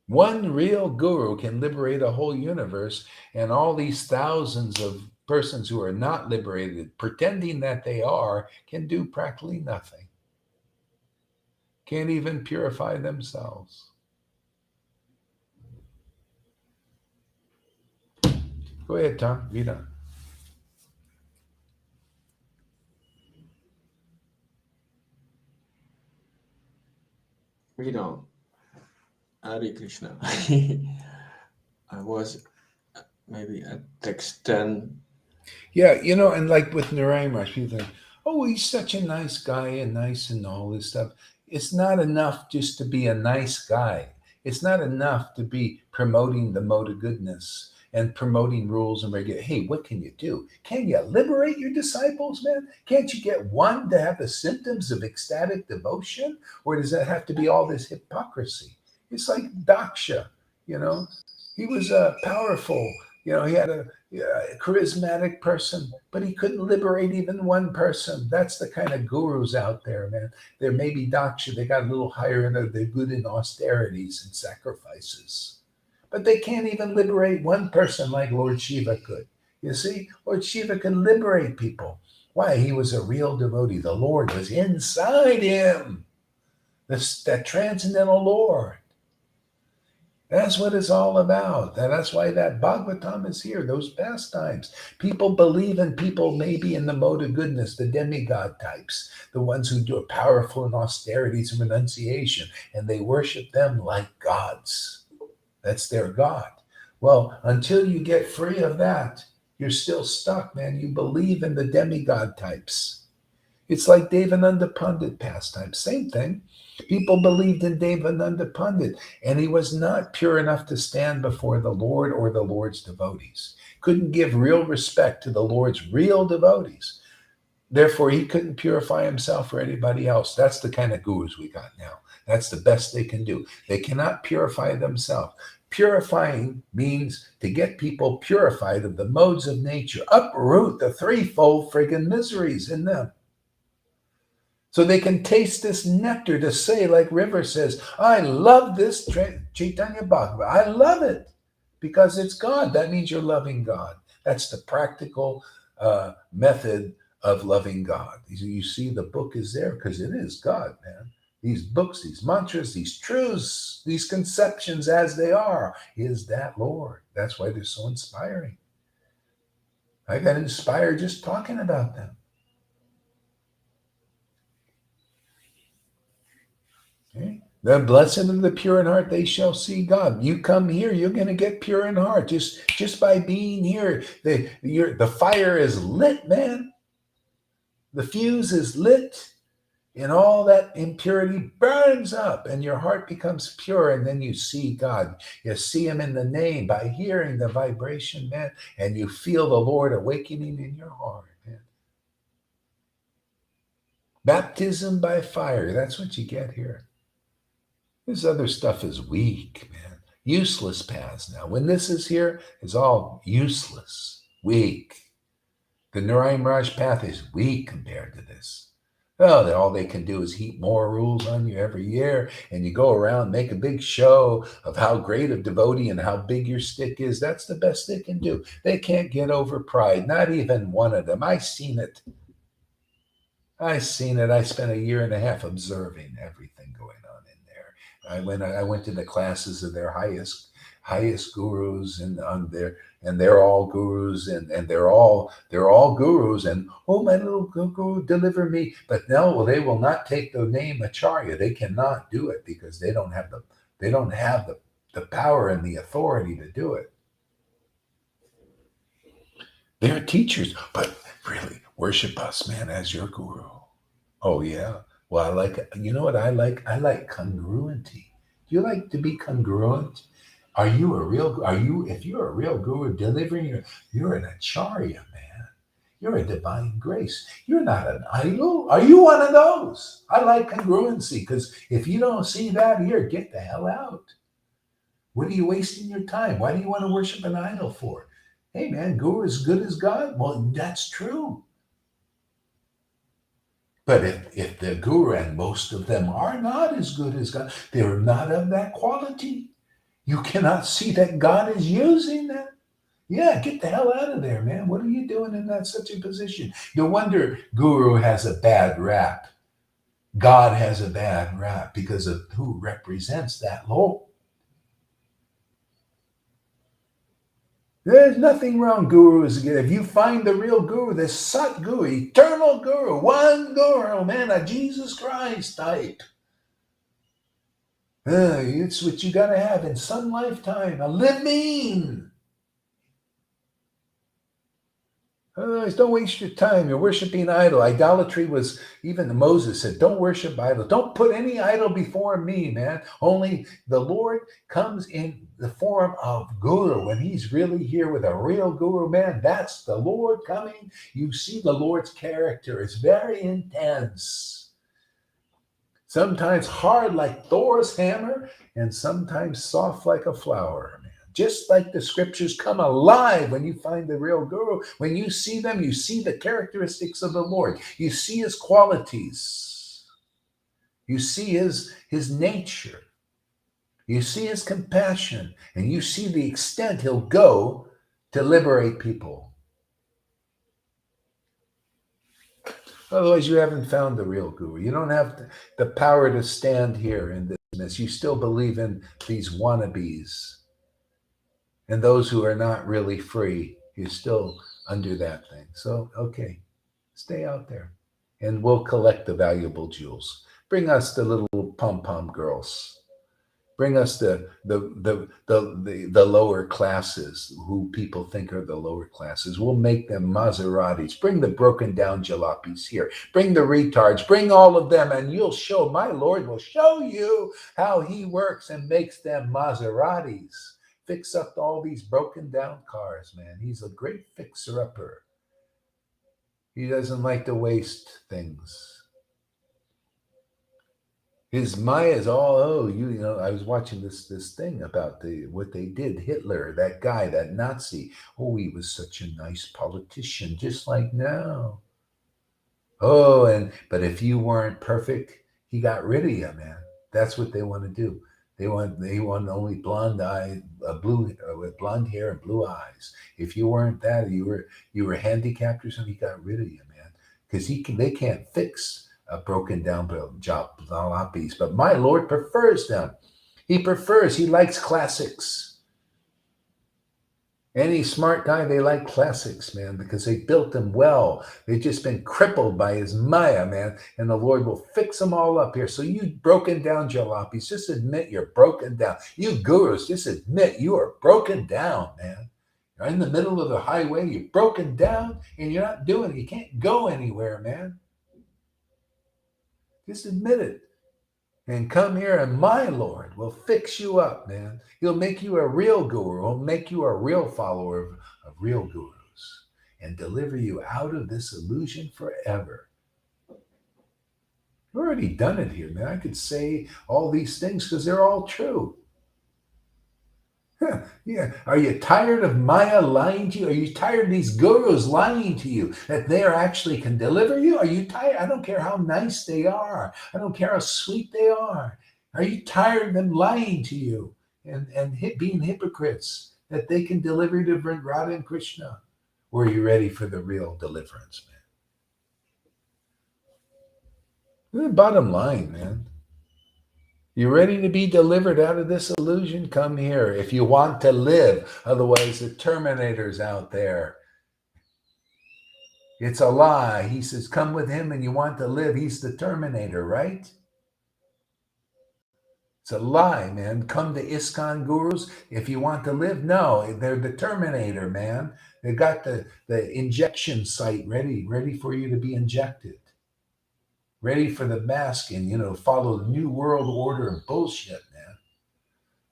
One real guru can liberate a whole universe, and all these thousands of persons who are not liberated, pretending that they are, can do practically nothing. Can't even purify themselves. Go ahead, Tom. Read on. Read on. Hare Krishna. I was maybe at text 10. Yeah, and like with Narayan Maharaj, people think, oh, he's such a nice guy and nice and all this stuff. It's not enough just to be a nice guy. It's not enough to be promoting the mode of goodness and promoting rules and regulations. Hey, what can you do? Can you liberate your disciples, man? Can't you get one to have the symptoms of ecstatic devotion? Or does that have to be all this hypocrisy? It's like Daksha, he was a powerful, he had a charismatic person, but he couldn't liberate even one person. That's the kind of gurus out there, man. There may be Daksha, they got a little higher, they're good in austerities and sacrifices. But they can't even liberate one person like Lord Shiva could. You see, Lord Shiva can liberate people. Why? He was a real devotee. The Lord was inside him. That transcendental Lord. That's what it's all about. And that's why that Bhagavatam is here, those pastimes. People believe in people maybe in the mode of goodness, the demigod types, the ones who do powerful in austerities and renunciation, and they worship them like gods. That's their God. Well, until you get free of that, you're still stuck, man. You believe in the demigod types. It's like Devananda Pandit pastime. Same thing. People believed in Devananda Pandit, and he was not pure enough to stand before the Lord or the Lord's devotees. Couldn't give real respect to the Lord's real devotees. Therefore, he couldn't purify himself or anybody else. That's the kind of gurus we got now. That's the best they can do. They cannot purify themselves. Purifying means to get people purified of the modes of nature, uproot the threefold friggin' miseries in them. So they can taste this nectar to say, like River says, I love this Chaitanya Bhagavata. I love it because it's God. That means you're loving God. That's the practical method of loving God. You see, the book is there because it is God, man. These books, these mantras, these truths, these conceptions as they are, is that Lord. That's why they're so inspiring. I got inspired just talking about them. Okay? The blessed of the pure in heart, they shall see God. You come here, you're going to get pure in heart just by being here. The fire is lit, man. The fuse is lit, and all that impurity burns up, and your heart becomes pure, and then you see God. You see Him in the name by hearing the vibration, man, and you feel the Lord awakening in your heart, man. Baptism by fire, that's what you get here. This other stuff is weak, man. Useless paths now. When this is here, it's all useless, weak. The Narayan Raj path is weak compared to this. Well, all they can do is heap more rules on you every year, and you go around, make a big show of how great a devotee and how big your stick is. That's the best they can do. They can't get over pride, not even one of them. I've seen it. I spent a year and a half observing everything going on in there. I went to the classes of their highest gurus and they're all gurus and they're all gurus and oh, my little guru, deliver me. But no, they will not take the name Acharya. They cannot do it because they don't have the power and the authority to do it. They're teachers, but really worship us, man, as your guru. Oh yeah. Well, you know what I like? I like congruency. Do you like to be congruent? If you're a real guru delivering, you're an acharya, man. You're a divine grace. You're not an idol. Are you one of those? I like congruency because if you don't see that here, get the hell out. What are you wasting your time? Why do you want to worship an idol for? Hey man, guru is good as God. Well, that's true. But if the guru, and most of them are not as good as God, they're not of that quality. You cannot see that God is using them. Yeah, get the hell out of there, man. What are you doing in that such a position? No wonder guru has a bad rap. God has a bad rap because of who represents that Lord. There's nothing wrong, guru is good. If you find the real guru, the Sat Guru, eternal guru, one guru, man, a Jesus Christ type. It's what you got to have in some lifetime, a living. Don't waste your time. You're worshiping idol. Idolatry was, even Moses said, don't worship idol. Don't put any idol before me, man. Only the Lord comes in the form of guru. When he's really here with a real guru, man, that's the Lord coming. You see the Lord's character. It's very intense. Sometimes hard like Thor's hammer, and sometimes soft like a flower, man. Just like the scriptures come alive when you find the real guru. When you see them, you see the characteristics of the Lord. You see his qualities. You see his nature. You see his compassion. And you see the extent he'll go to liberate people. Otherwise, you haven't found the real guru. You don't have the power to stand here in this mess. You still believe in these wannabes and those who are not really free. You're still under that thing. So, okay, stay out there and we'll collect the valuable jewels. Bring us the little pom-pom girls. Bring us the lower classes who people think are the lower classes. We'll make them Maseratis. Bring the broken down jalopis here. Bring the retards. Bring all of them, and you'll show, my Lord will show you how he works and makes them Maseratis. Fix up all these broken down cars, man. He's a great fixer-upper. He doesn't like to waste things. His Maya is all, you know, I was watching this thing about what they did, Hitler, that guy, that Nazi. Oh, he was such a nice politician, just like now. Oh, but if you weren't perfect, he got rid of you, man. That's what they want to do. They want only blonde eye, with blonde hair and blue eyes. If you weren't that, you were handicapped or something, he got rid of you, man. Because they can't fix a broken down jalopis, but my Lord prefers them. He likes classics. Any smart guy, they like classics, man, because they built them well. They've just been crippled by his Maya, man, and the Lord will fix them all up here. So you broken down jalopis, just admit you're broken down. You gurus, just admit you are broken down, man. You're in the middle of the highway, you're broken down, and you're not doing it. You can't go anywhere, man. Just admit it and come here, and my Lord will fix you up, man. He'll make you a real guru. He'll make you a real follower of real gurus and deliver you out of this illusion forever. We've already done it here, man. I could say all these things because they're all true. Yeah. Are you tired of Maya lying to you? Are you tired of these gurus lying to you that they actually can deliver you? Are you tired? I don't care how nice they are. I don't care how sweet they are. Are you tired of them lying to you and being hypocrites that they can deliver you to Radha and Krishna? Or are you ready for the real deliverance, man? The bottom line, man. You ready to be delivered out of this illusion? Come here if you want to live. Otherwise, the Terminator's out there. It's a lie. He says, come with him and you want to live. He's the Terminator, right? It's a lie, man. Come to ISKCON gurus if you want to live. No, they're the Terminator, man. They got the injection site ready for you to be injected. Ready for the masking, follow the New World Order bullshit, man.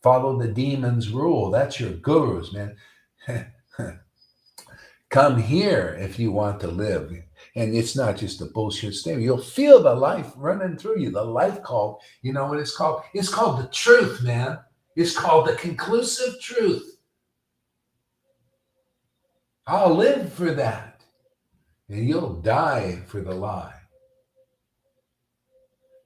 Follow the demon's rule. That's your gurus, man. Come here if you want to live. And it's not just a bullshit statement. You'll feel the life running through you. The life called, you know what it's called? It's called the truth, man. It's called the conclusive truth. I'll live for that. And you'll die for the lie.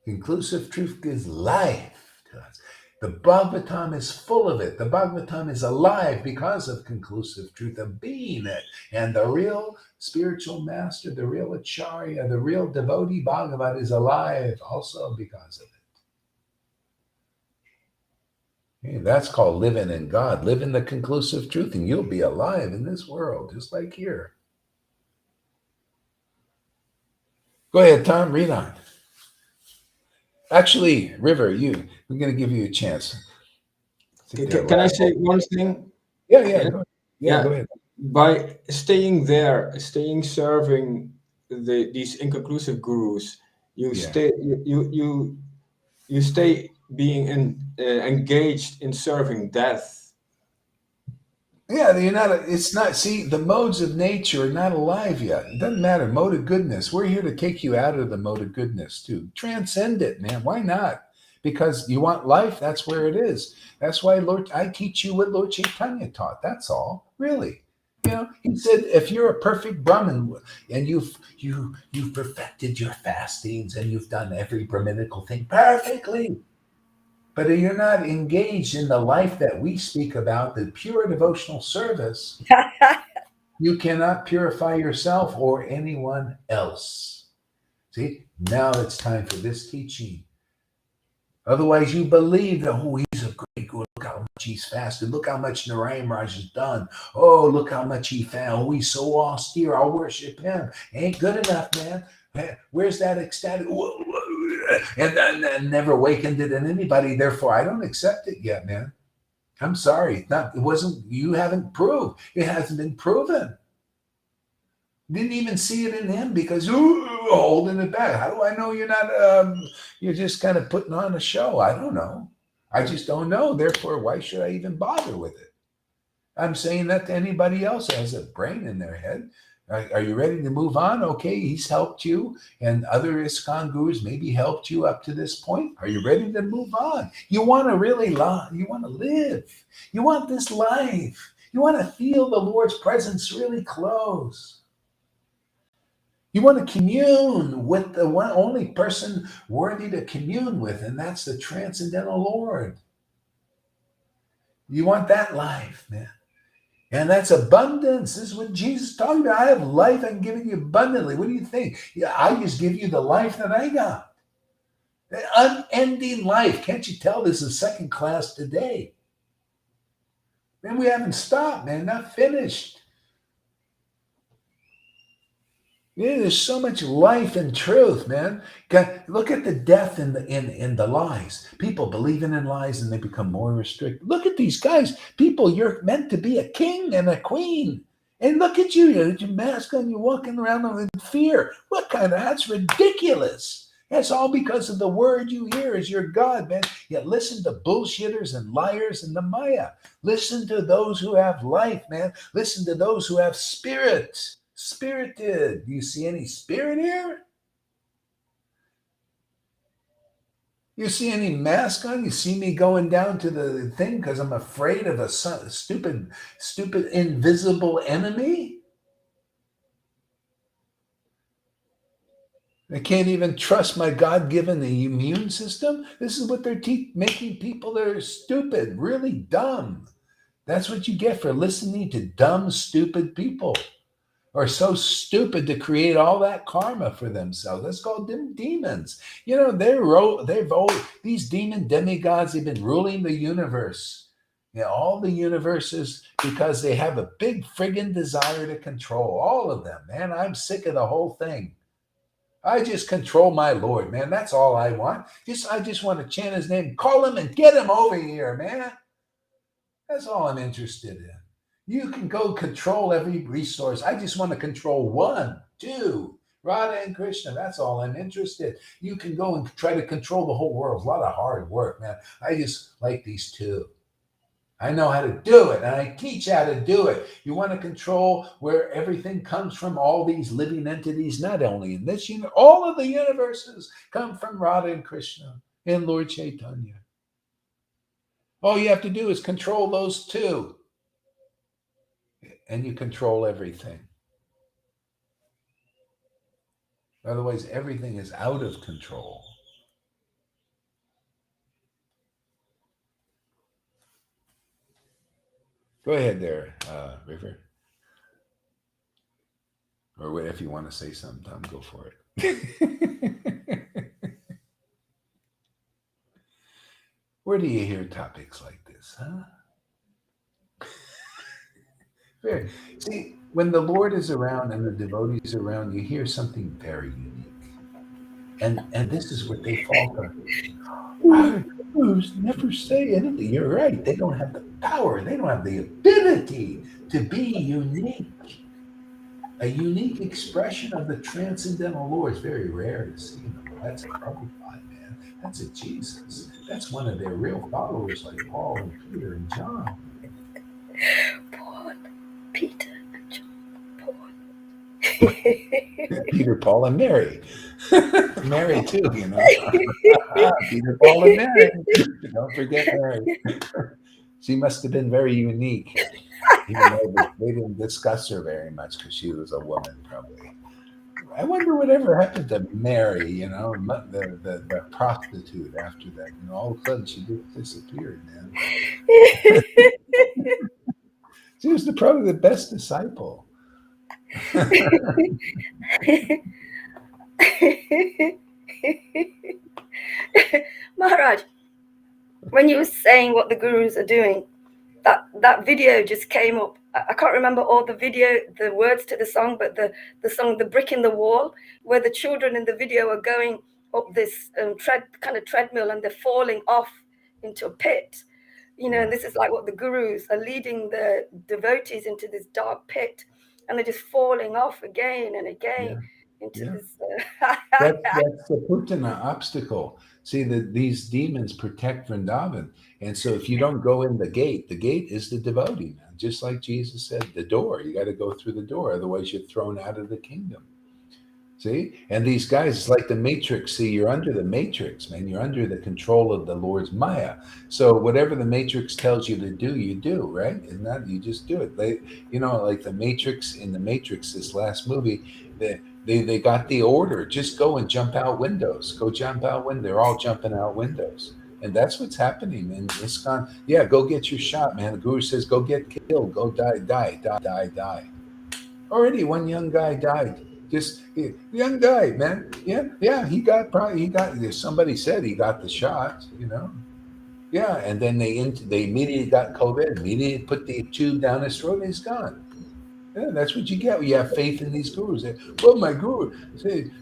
Conclusive truth gives life to us. The Bhagavatam is full of it. The Bhagavatam is alive because of conclusive truth, of being it. And the real spiritual master, the real Acharya, the real devotee Bhagavata is alive also because of it. Hey, that's called living in God. Live in the conclusive truth and you'll be alive in this world, just like here. Go ahead, Tom, read on. Actually, River, we're going to give you a chance. Can I say one thing? Yeah. Go ahead. By staying there, serving these inconclusive gurus, you stay being engaged in serving death. Yeah, see, the modes of nature are not alive yet. It doesn't matter. Mode of goodness. We're here to take you out of the mode of goodness too. Transcend it, man. Why not? Because you want life, that's where it is. That's why I teach you what Lord Chaitanya taught. That's all, really. He said, if you're a perfect Brahmin and you've perfected your fastings and you've done every Brahminical thing perfectly, but you're not engaged in the life that we speak about, the pure devotional service, you cannot purify yourself or anyone else. See, now it's time for this teaching. Otherwise, you believe that, oh, he's a great guru. Look how much he's fasted. Look how much Narayan Raj has done. Oh, look how much he found. Oh, he's so austere. I'll worship him. Ain't good enough, man. Where's that ecstatic? And never awakened it in anybody. Therefore, I don't accept it yet, man. I'm sorry. You haven't proved. It hasn't been proven. Didn't even see it in him because holding it back. How do I know you're not? You're just kind of putting on a show. I don't know. I just don't know. Therefore, why should I even bother with it? I'm saying that to anybody else who has a brain in their head. Are you ready to move on? Okay, he's helped you, and other ISKCON gurus maybe helped you up to this point. Are you ready to move on? You want to really love. You want to live. You want this life. You want to feel the Lord's presence really close. You want to commune with the one only person worthy to commune with, and that's the Transcendental Lord. You want that life, man. And that's abundance. This is what Jesus is talking about. I have life. I'm giving you abundantly. What do you think? Yeah, I just give you the life that I got. Unending life. Can't you tell this is second class today? Man, we haven't stopped, man. Not finished. Yeah, there's so much life and truth, man. Look at the death in the lies. People believing in lies and they become more restricted. Look at these guys. People, you're meant to be a king and a queen. And look at you. You have your mask on. You're walking around in fear. That's ridiculous. That's all because of the word you hear as your God, man. Yet listen to bullshitters and liars and the Maya. Listen to those who have life, man. Listen to those who have spirit. Spirited. Do you see any spirit here? You see any mask on? You see me going down to the thing because I'm afraid of a stupid invisible enemy? I can't even trust my God-given immune system. This is what they're making people that are stupid, really dumb. That's what you get for listening to dumb, stupid people. Are so stupid to create all that karma for themselves. That's called them demons. You know, these demon demigods, they've been ruling the universe. You know, all the universes, because they have a big friggin' desire to control all of them, man. I'm sick of the whole thing. I just control my Lord, man. That's all I want. I just want to chant his name, call him and get him over here, man. That's all I'm interested in. You can go control every resource. I just want to control one, two, Radha and Krishna. That's all I'm interested. You can go and try to control the whole world. A lot of hard work, man. I just like these two. I know how to do it, and I teach how to do it. You want to control where everything comes from, all these living entities, not only in this universe, all of the universes come from Radha and Krishna and Lord Chaitanya. All you have to do is control those two. And you control everything. Otherwise, everything is out of control. Go ahead there, River. Or if you want to say something, Tom, go for it. Where do you hear topics like this, huh? See, when the Lord is around and the devotees are around, you hear something very unique. And this is what they falter. Our gurus never say anything. You're right. They don't have the power. They don't have the ability to be unique. A unique expression of the Transcendental Lord is very rare to see. That's a Prabhupada, man. That's a Jesus. That's one of their real followers like Paul and Peter and John. Paul, Peter, and John. Paul. Peter, Paul, and Mary. Mary too, you know. Peter, Paul, and Mary. Don't forget Mary. She must have been very unique, even though they didn't discuss her very much because she was a woman, probably. I wonder whatever happened to Mary, you know, the prostitute after that. You know, all of a sudden she just disappeared, man. She was probably the best disciple. Maharaj, when you were saying what the gurus are doing, that video just came up. I can't remember all the words to the song, but the song, The Brick in the Wall, where the children in the video are going up this treadmill and they're falling off into a pit. And this is like what the gurus are leading the devotees into this dark pit, and they're just falling off again and again into this. That's the Putana obstacle. See, these demons protect Vrindavan. And so if you don't go in the gate is the devotee, man. Just like Jesus said, the door. You got to go through the door. Otherwise, you're thrown out of the kingdom. See? And these guys, it's like the Matrix. See, you're under the Matrix, man. You're under the control of the Lord's Maya. So whatever the Matrix tells you to do, you do, right? And that you just do it. Like the Matrix, in the Matrix, this last movie, they got the order. Just go and jump out windows. Go jump out windows. They're all jumping out windows. And that's what's happening in ISKCON. Yeah, go get your shot, man. The Guru says, go get killed. Go die. Already one young guy died. Just young guy, man. Yeah. He got. Somebody said he got the shot. Yeah, and then they immediately got COVID. Immediately put the tube down his throat, and he's gone. Yeah, that's what you get when you have faith in these gurus. Well, my guru said,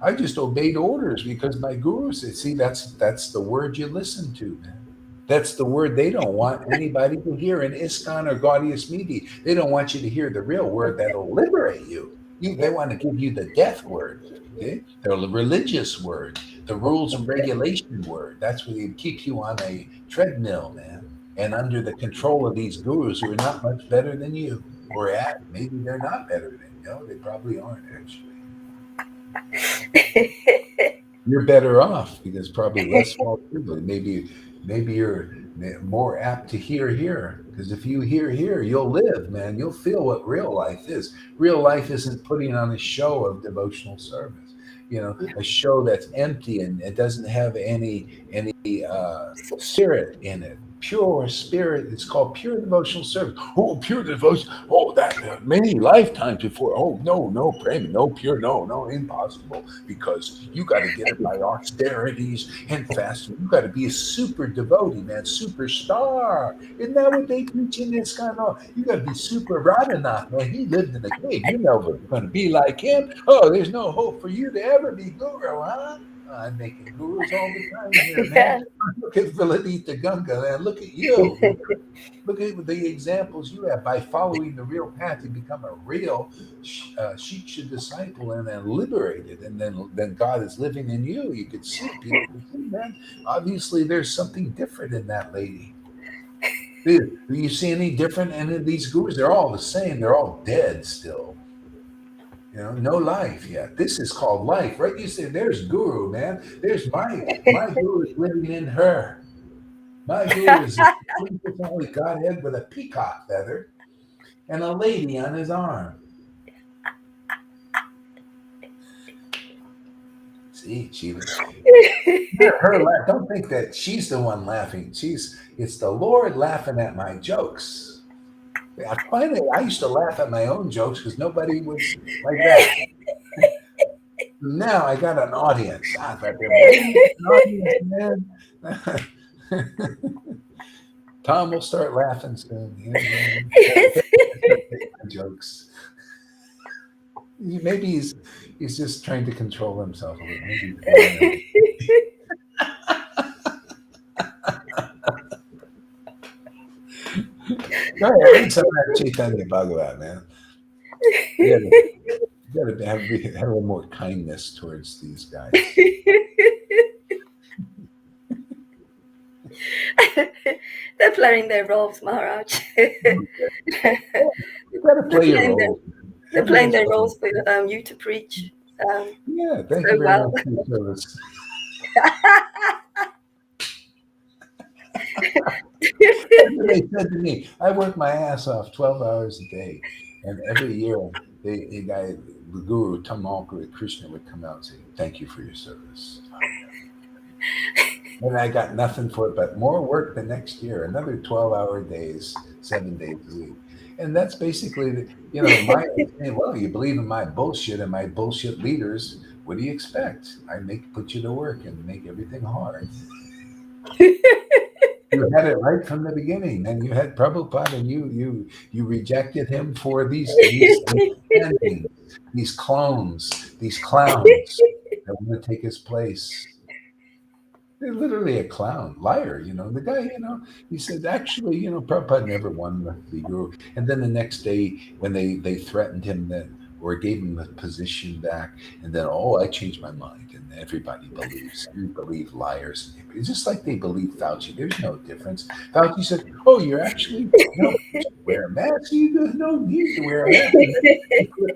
I just obeyed orders because my guru said. See, that's the word you listen to, man. That's the word they don't want anybody to hear in ISKCON or Gaudiya Smiti. They don't want you to hear the real word that'll liberate you. They want to give you the death word, okay? The religious word, the rules and regulation word. That's what keeps you on a treadmill, man, and under the control of these gurus who are not much better than you. Or maybe they're not better than you. They probably aren't, actually. You're better off because probably less small privilege. Maybe you're more apt to hear here, because if you hear here, you'll live, man. You'll feel what real life is. Real life isn't putting on a show of devotional service. A show that's empty and it doesn't have any spirit in it. Pure spirit. It's called pure devotional service. Oh, pure devotion. Oh, that many lifetimes before. Oh, no, prema, no pure, no, impossible. Because you got to get it by austerities and fasting. You got to be a super devotee, man, superstar. Isn't that what they teach in this kind of? You got to be super Radhanath, man. He lived in a cave. You're never going to be like him. Oh, there's no hope for you to ever be guru, huh? I'm making gurus all the time here, man. Look at Viladita Ganga, man. Look at you. Look at the examples you have. By following the real path, you become a real Shiksha disciple and then liberated. And then God is living in you. You could see people can see, man. Obviously, there's something different in that lady. Do you see any different in any of these gurus? They're all the same. They're all dead still. No life yet. This is called life, right? You say, there's guru, man. There's my guru is living in her. My guru is a only Godhead with a peacock feather and a lady on his arm. See, Shiva. Don't think that she's the one laughing. It's the Lord laughing at my jokes. I used to laugh at my own jokes because nobody was like that. Now I got an audience. Tom will start laughing soon. Jokes. Maybe he's just trying to control himself a little. Maybe. Go ahead, read some of that Chaitanya Bhagavata, man. You gotta have a little more kindness towards these guys. They're playing their roles, Maharaj. You gotta play your role. They're playing their roles for you to preach. Thank you very much for your service. They said to me, I work my ass off 12 hours a day, and every year the Guru Tamalkari Krishna would come out and say, thank you for your service. And I got nothing for it but more work the next year, another 12-hour days, 7 days a week. And that's basically, well, you believe in my bullshit and my bullshit leaders. What do you expect? I put you to work and make everything hard. You had it right from the beginning, and you had Prabhupada, and you rejected him for these understandings, these clones, these clowns that want to take his place. They're literally a clown, liar. The guy. He said, actually, Prabhupada never won the guru. And then the next day, when they threatened him that or gave him the position back, and then I changed my mind, and everybody believes. You believe liars. It's just like they believe Fauci. There's no difference. Fauci said, "Oh, you're actually no. You should wear a mask. You no need to wear a mask." And then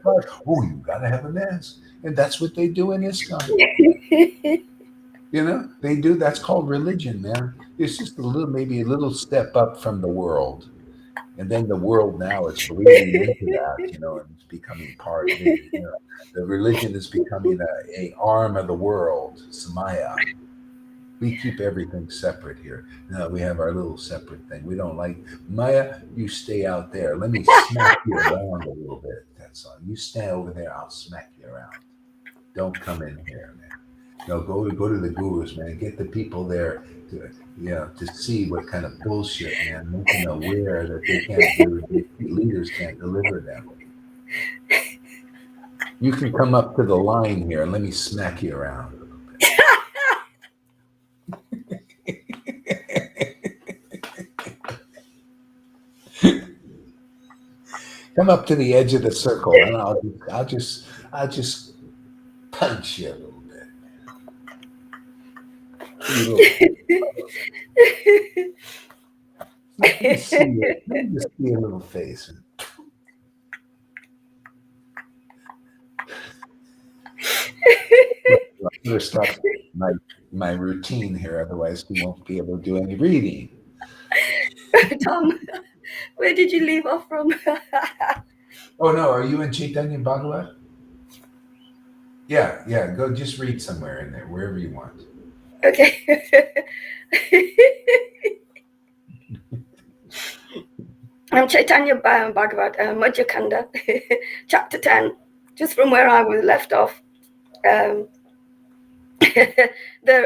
oh, you gotta have a mask, and that's what they do in ISKCON. They do. That's called religion, man. It's just maybe a little step up from the world. And then the world now is bleeding into that, and it's becoming part of it. The religion is becoming a arm of the world, Samaya. We keep everything separate here. No, we have our little separate thing. We don't like Maya. You stay out there. Let me smack you around a little bit. That's all. You stay over there. I'll smack you around. Don't come in here, man. No, go to the gurus, man. Get the people there to see what kind of bullshit, man. Make them aware that they can't leaders can't deliver them. You can come up to the line here and let me smack you around a little bit. Come up to the edge of the circle, and I'll just punch you a little bit. Let me just see a little face. I'm going to stop my routine here, otherwise we won't be able to do any reading. Tom, where did you leave off from? Oh no, are you in Chaitanya Bhagavata? Yeah, go just read somewhere in there, wherever you want. Okay. I'm Chaitanya Bhagavata, Madhya Kanda, chapter 10, just from where I was left off. The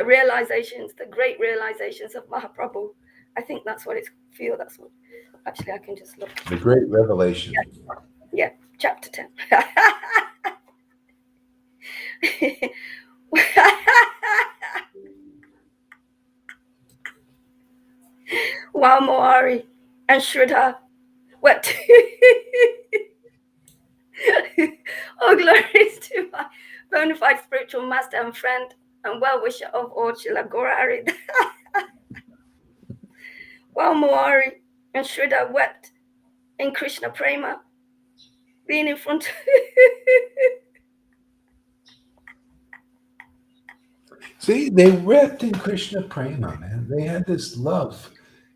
realizations, the great realizations of Mahaprabhu. I think that's what it's feel. That's what. Actually, I can just look. The great revelation. Yeah, chapter 10. While Moari and Shraddha wept. Oh, glories to my bona fide spiritual master and friend and well-wisher of all Srila Gaurari. While Moari and Shraddha wept in Krishna Prema, being in front. See, they wept in Krishna Prema, man. They had this love,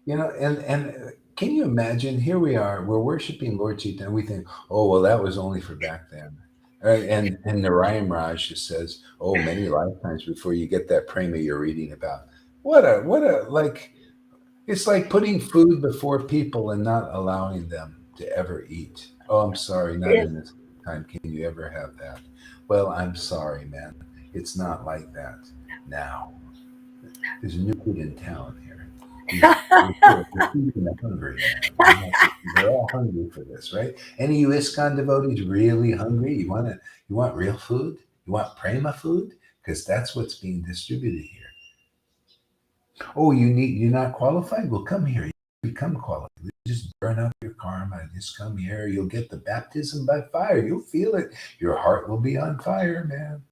and can you imagine? Here we are, we're worshiping Lord Chaitanya. We think, oh, well, that was only for back then. And Narayan Raj just says, oh, many lifetimes before you get that prema you're reading about. What a like, it's like putting food before people and not allowing them to ever eat. Oh, I'm sorry, not in this time. Can you ever have that? Well, I'm sorry, man. It's not like that now. There's a new kid in town here. We're keeping them hungry now. They're all hungry for this, right? Any of you ISKCON devotees really hungry? You want real food? You want prema food? Because that's what's being distributed here. Oh, you're not qualified? Well, come here. You become qualified. Just burn up your karma. Just come here. You'll get the baptism by fire. You'll feel it. Your heart will be on fire, man.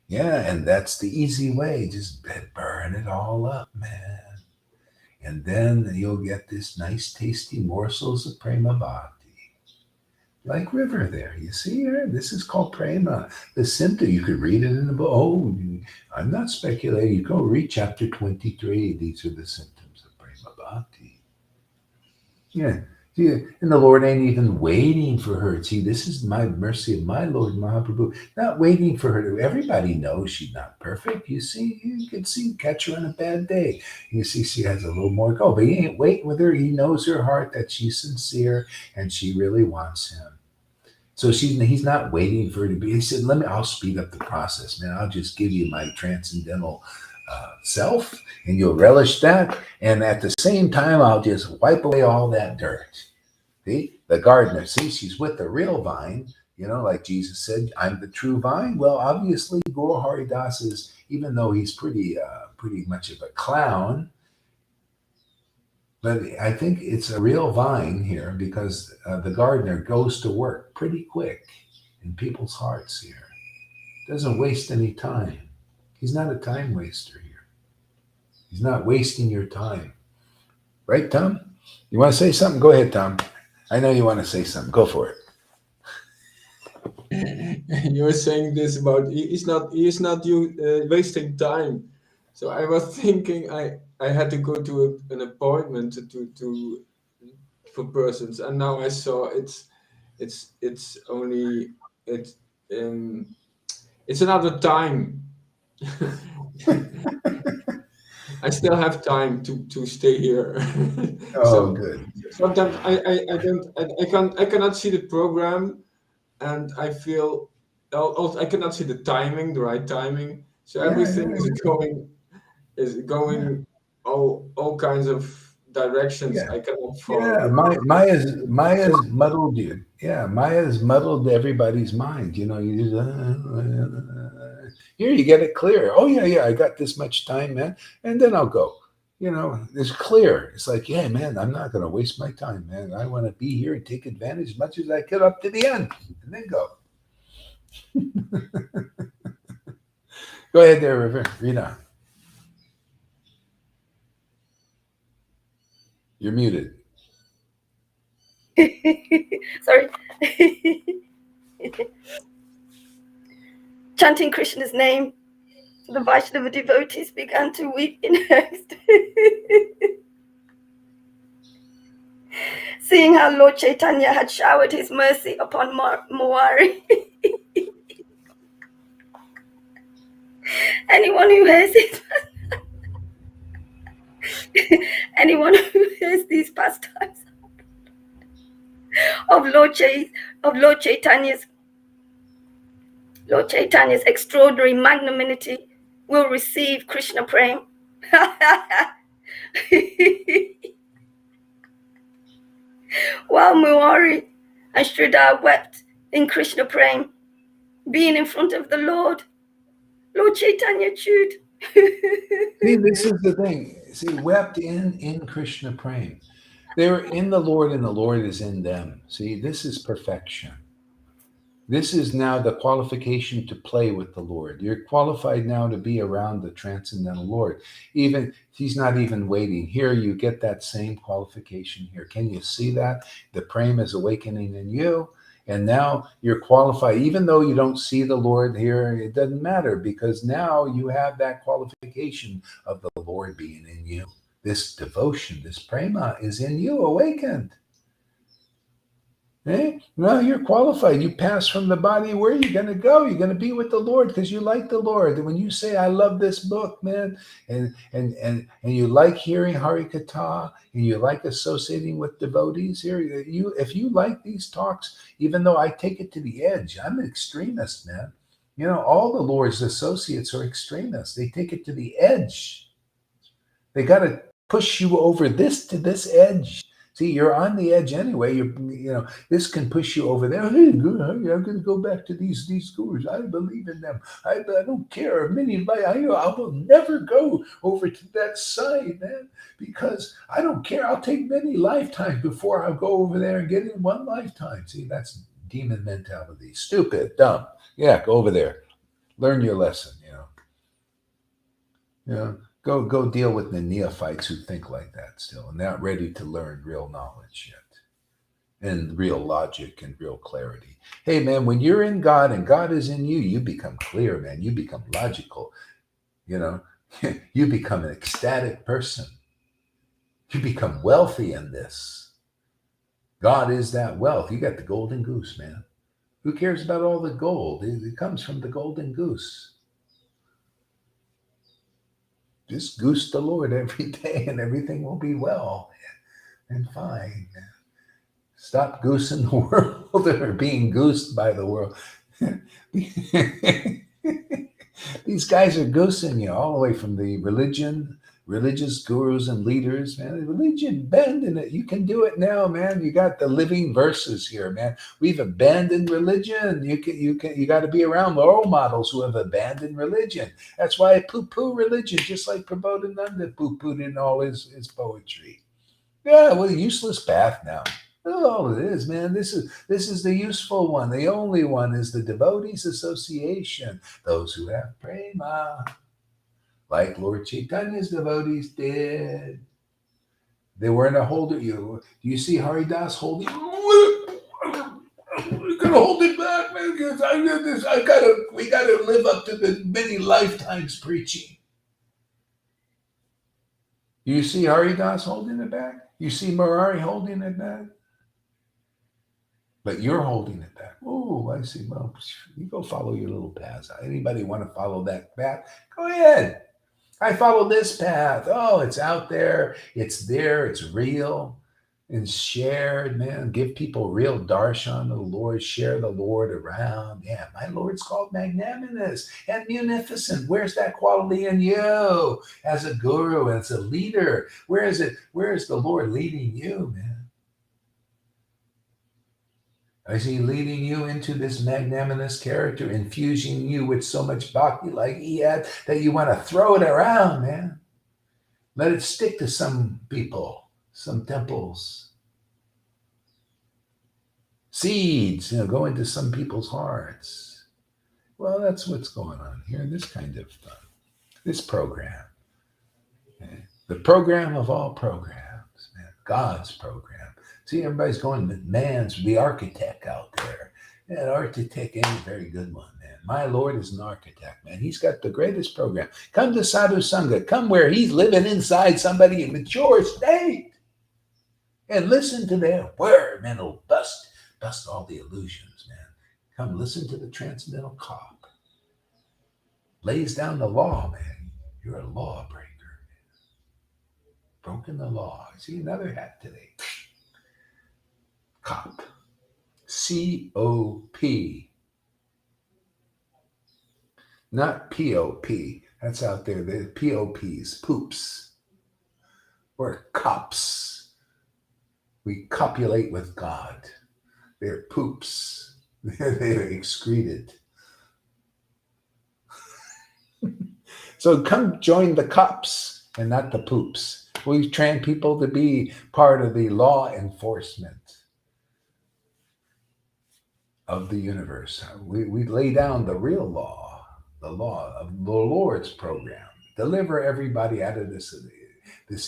Yeah, and that's the easy way. Just burn it all up, man. And then you'll get this nice, tasty morsels of prema bhakti. Like river there. You see here? This is called prema. The symptom, you could read it in the book. Oh, I'm not speculating. You go read chapter 23. These are the symptoms of prema bhakti. Yeah. And the Lord ain't even waiting for her. See, this is my mercy of my Lord Mahaprabhu. Not waiting for her. Everybody knows she's not perfect. You see, you can catch her on a bad day. You see, she has a little more go. But he ain't waiting with her. He knows her heart that she's sincere and she really wants him. So he's not waiting for her to be. He said, I'll speed up the process, man. I'll just give you my transcendental self, and you'll relish that. And at the same time, I'll just wipe away all that dirt. See, the gardener, she's with the real vine, like Jesus said, I'm the true vine. Well, obviously, Guru Haridas is, even though he's pretty much of a clown, but I think it's a real vine here because the gardener goes to work pretty quick in people's hearts here. Doesn't waste any time. He's not a time waster here. He's not wasting your time. Right, Tom? You want to say something? Go ahead, Tom. I know you want to say something. Go for it. You're saying this about he is not you wasting time. So I was thinking I had to go to an appointment to for persons, and now I saw it's only it's another time. I still have time to stay here. Oh, So good. sometimes I cannot see the program, and I feel also I cannot see the right timing. So everything is going all kinds of directions. Yeah. I cannot follow Yeah, the Maya's muddled you. Yeah, Maya's muddled everybody's mind. You just, here you get it clear. Oh yeah, I got this much time, man, and then I'll go. It's clear. It's like, yeah, man, I'm not going to waste my time, man. I want to be here and take advantage as much as I could up to the end, and then go. Go ahead there, Rita. You're muted. Sorry. Chanting Krishna's name, the Vaishnava devotees began to weep in ecstasy. Seeing how Lord Chaitanya had showered his mercy upon Mawari. Anyone who hears these pastimes of Lord Chaitanya's extraordinary magnanimity will receive Krishna Prem. While Mawari and Sridhar wept in Krishna Prem, being in front of the Lord Chaitanya chewed. See, this is the thing. See, wept in Krishna Prem. They're in the Lord, and the Lord is in them. See, this is perfection. This is now the qualification to play with the Lord. You're qualified now to be around the transcendental Lord. Even he's not even waiting. Here you get that same qualification here. Can you see that? The Prem is awakening in you. And now you're qualified. Even though you don't see the Lord here, it doesn't matter because now you have that qualification of the Lord being in you. This devotion, this prema is in you, awakened. No, you're qualified. You pass from the body. Where are you going to go? You're going to be with the Lord because you like the Lord. And when you say, "I love this book, man," and you like hearing Harikatha, and you like associating with devotees here, if you like these talks, even though I take it to the edge, I'm an extremist, man. All the Lord's associates are extremists. They take it to the edge. They got to push you over this to this edge. See, you're on the edge anyway. This can push you over there. Hey, good. I'm going to go back to these gurus. I believe in them. I don't care. I will never go over to that side, man, because I don't care. I'll take many lifetimes before I'll go over there and get in one lifetime. See, that's demon mentality. Stupid, dumb. Yeah, go over there. Learn your lesson. Go deal with the neophytes who think like that still and not ready to learn real knowledge yet and real logic and real clarity. Hey, man, when you're in God and God is in you, you become clear, man. You become logical. You become an ecstatic person. You become wealthy in this. God is that wealth. You got the golden goose, man. Who cares about all the gold? It comes from the golden goose. Just goose the Lord every day and everything will be well and fine. Stop goosing the world or being goosed by the world. These guys are goosing you all the way from the religious gurus and leaders, man. Religion, bending it. You can do it now, man. You got the living verses here, man. We've abandoned religion. You got to be around role models who have abandoned religion. That's why I poo-poo religion, just like Prabodhananda poo-pooed in all his poetry. Yeah, well, a useless path now. That's all it is, man. This is the useful one. The only one is the Devotees Association. Those who have prema, like Lord Chaitanya's devotees did. They weren't a holder. You see Haridas holding. We're gonna hold it back, man, because we gotta live up to the many lifetimes preaching. You see Haridas holding it back? You see Murari holding it back? But you're holding it back. Oh, I see. Well, you go follow your little path. Anybody want to follow that path? Go ahead. I follow this path. Oh, it's out there. It's there. It's real. And shared, man. Give people real darshan of the Lord. Share the Lord around. Yeah, my Lord's called magnanimous and munificent. Where's that quality in you as a guru, as a leader? Where is it? Where is the Lord leading you, man? Is he leading you into this magnanimous character, infusing you with so much bhakti like he had that you want to throw it around, man? Let it stick to some people, some temples. Seeds, go into some people's hearts. Well, that's what's going on here in this kind of this program. Okay? The program of all programs, man. God's program. See, everybody's going with the architect out there. That architect ain't a very good one, man. My Lord is an architect, man. He's got the greatest program. Come to Sadhu Sangha. Come where he's living inside somebody in mature state. And listen to their word, man. It'll bust all the illusions, man. Come listen to the Transcendental Cop. Lays down the law, man. You're a lawbreaker. Broken the law. I see another hat today. Cop. C-O-P. Not P-O-P. That's out there. The P-O-Ps. Poops. We're cops. We copulate with God. They're poops. They're excreted. So come join the cops and not the poops. We train people to be part of the law enforcement of the universe. We lay down the real law, the law of the Lord's program. Deliver everybody out of this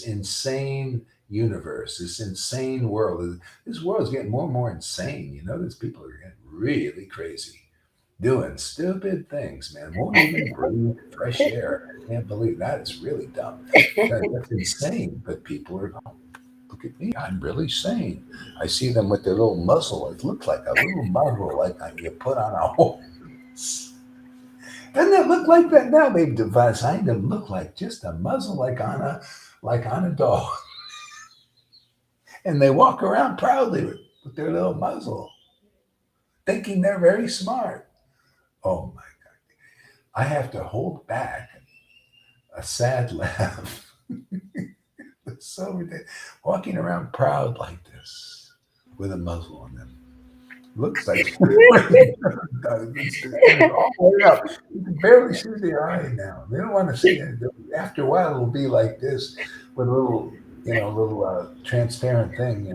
insane universe, this insane world. This world is getting more and more insane. These people are getting really crazy, doing stupid things, man. Won't even breathe fresh air. I can't believe that. It's really dumb. That's insane. But people are, look at me, I'm really sane. I see them with their little muzzle. It looks like a little muzzle like you put on a horse. Doesn't it look like that now? They've designed them look like just a muzzle like on a dog. And they walk around proudly with their little muzzle, thinking they're very smart. Oh my God. I have to hold back a sad laugh. It's so ridiculous. Walking around proud like this with a muzzle on them. Looks like it's all the way up. You can barely see the eye now. They don't want to see it. After a while, it'll be like this with a little, transparent thing,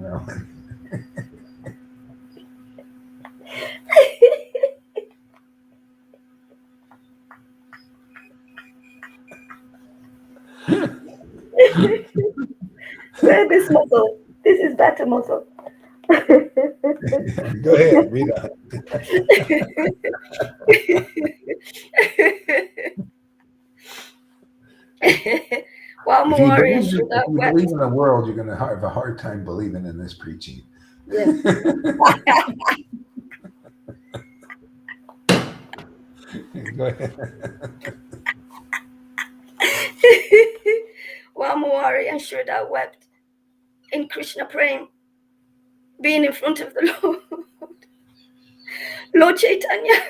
This muscle. This is better muscle. Go ahead, read on. While If you Mawari believe in the world, you're going to have a hard time believing in this preaching. Yeah. Go ahead. While Mawari and Shraddha wept in Krishna praying, being in front of the Lord. Lord Chaitanya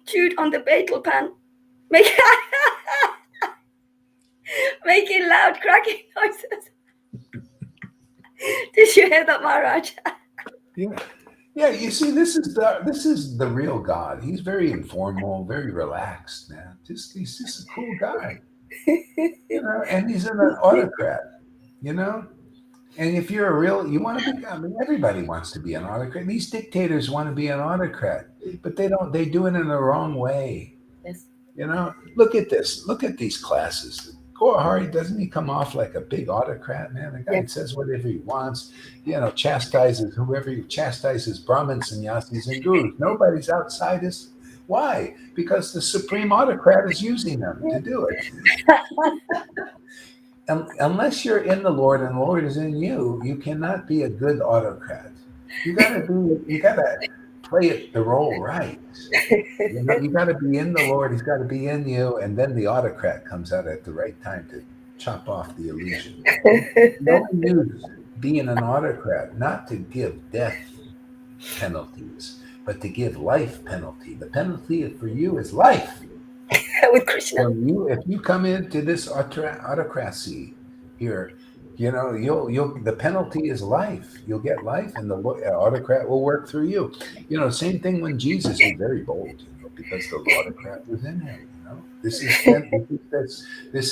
chewed on the betel pan, making loud cracking noises. Did you hear that, Maharaj? Yeah. Yeah, you see, this is the real God. He's very informal, very relaxed, man. He's just a cool guy, and he's an autocrat, you know. And if you're you want to be. I mean, everybody wants to be an autocrat. These dictators want to be an autocrat, but they don't. They do it in the wrong way. Yes. Look at this. Look at these classes. Kohari, doesn't he come off like a big autocrat, man? The guy says whatever he wants, chastises whoever he chastises, Brahmins, sannyasis, and gurus. Nobody's outside his. Why? Because the supreme autocrat is using them to do it. Unless you're in the Lord and the Lord is in you, you cannot be a good autocrat. You gotta play the role right. You got to be in the Lord. He's got to be in you, and then the autocrat comes out at the right time to chop off the illusion. No one knew being an autocrat not to give death penalties, but to give life penalty. The penalty for you is life. With Krishna. So if you come into this autocracy here, the penalty is life. You'll get life, and the autocrat will work through you. Same thing when Jesus was very bold, because the autocrat was in him. This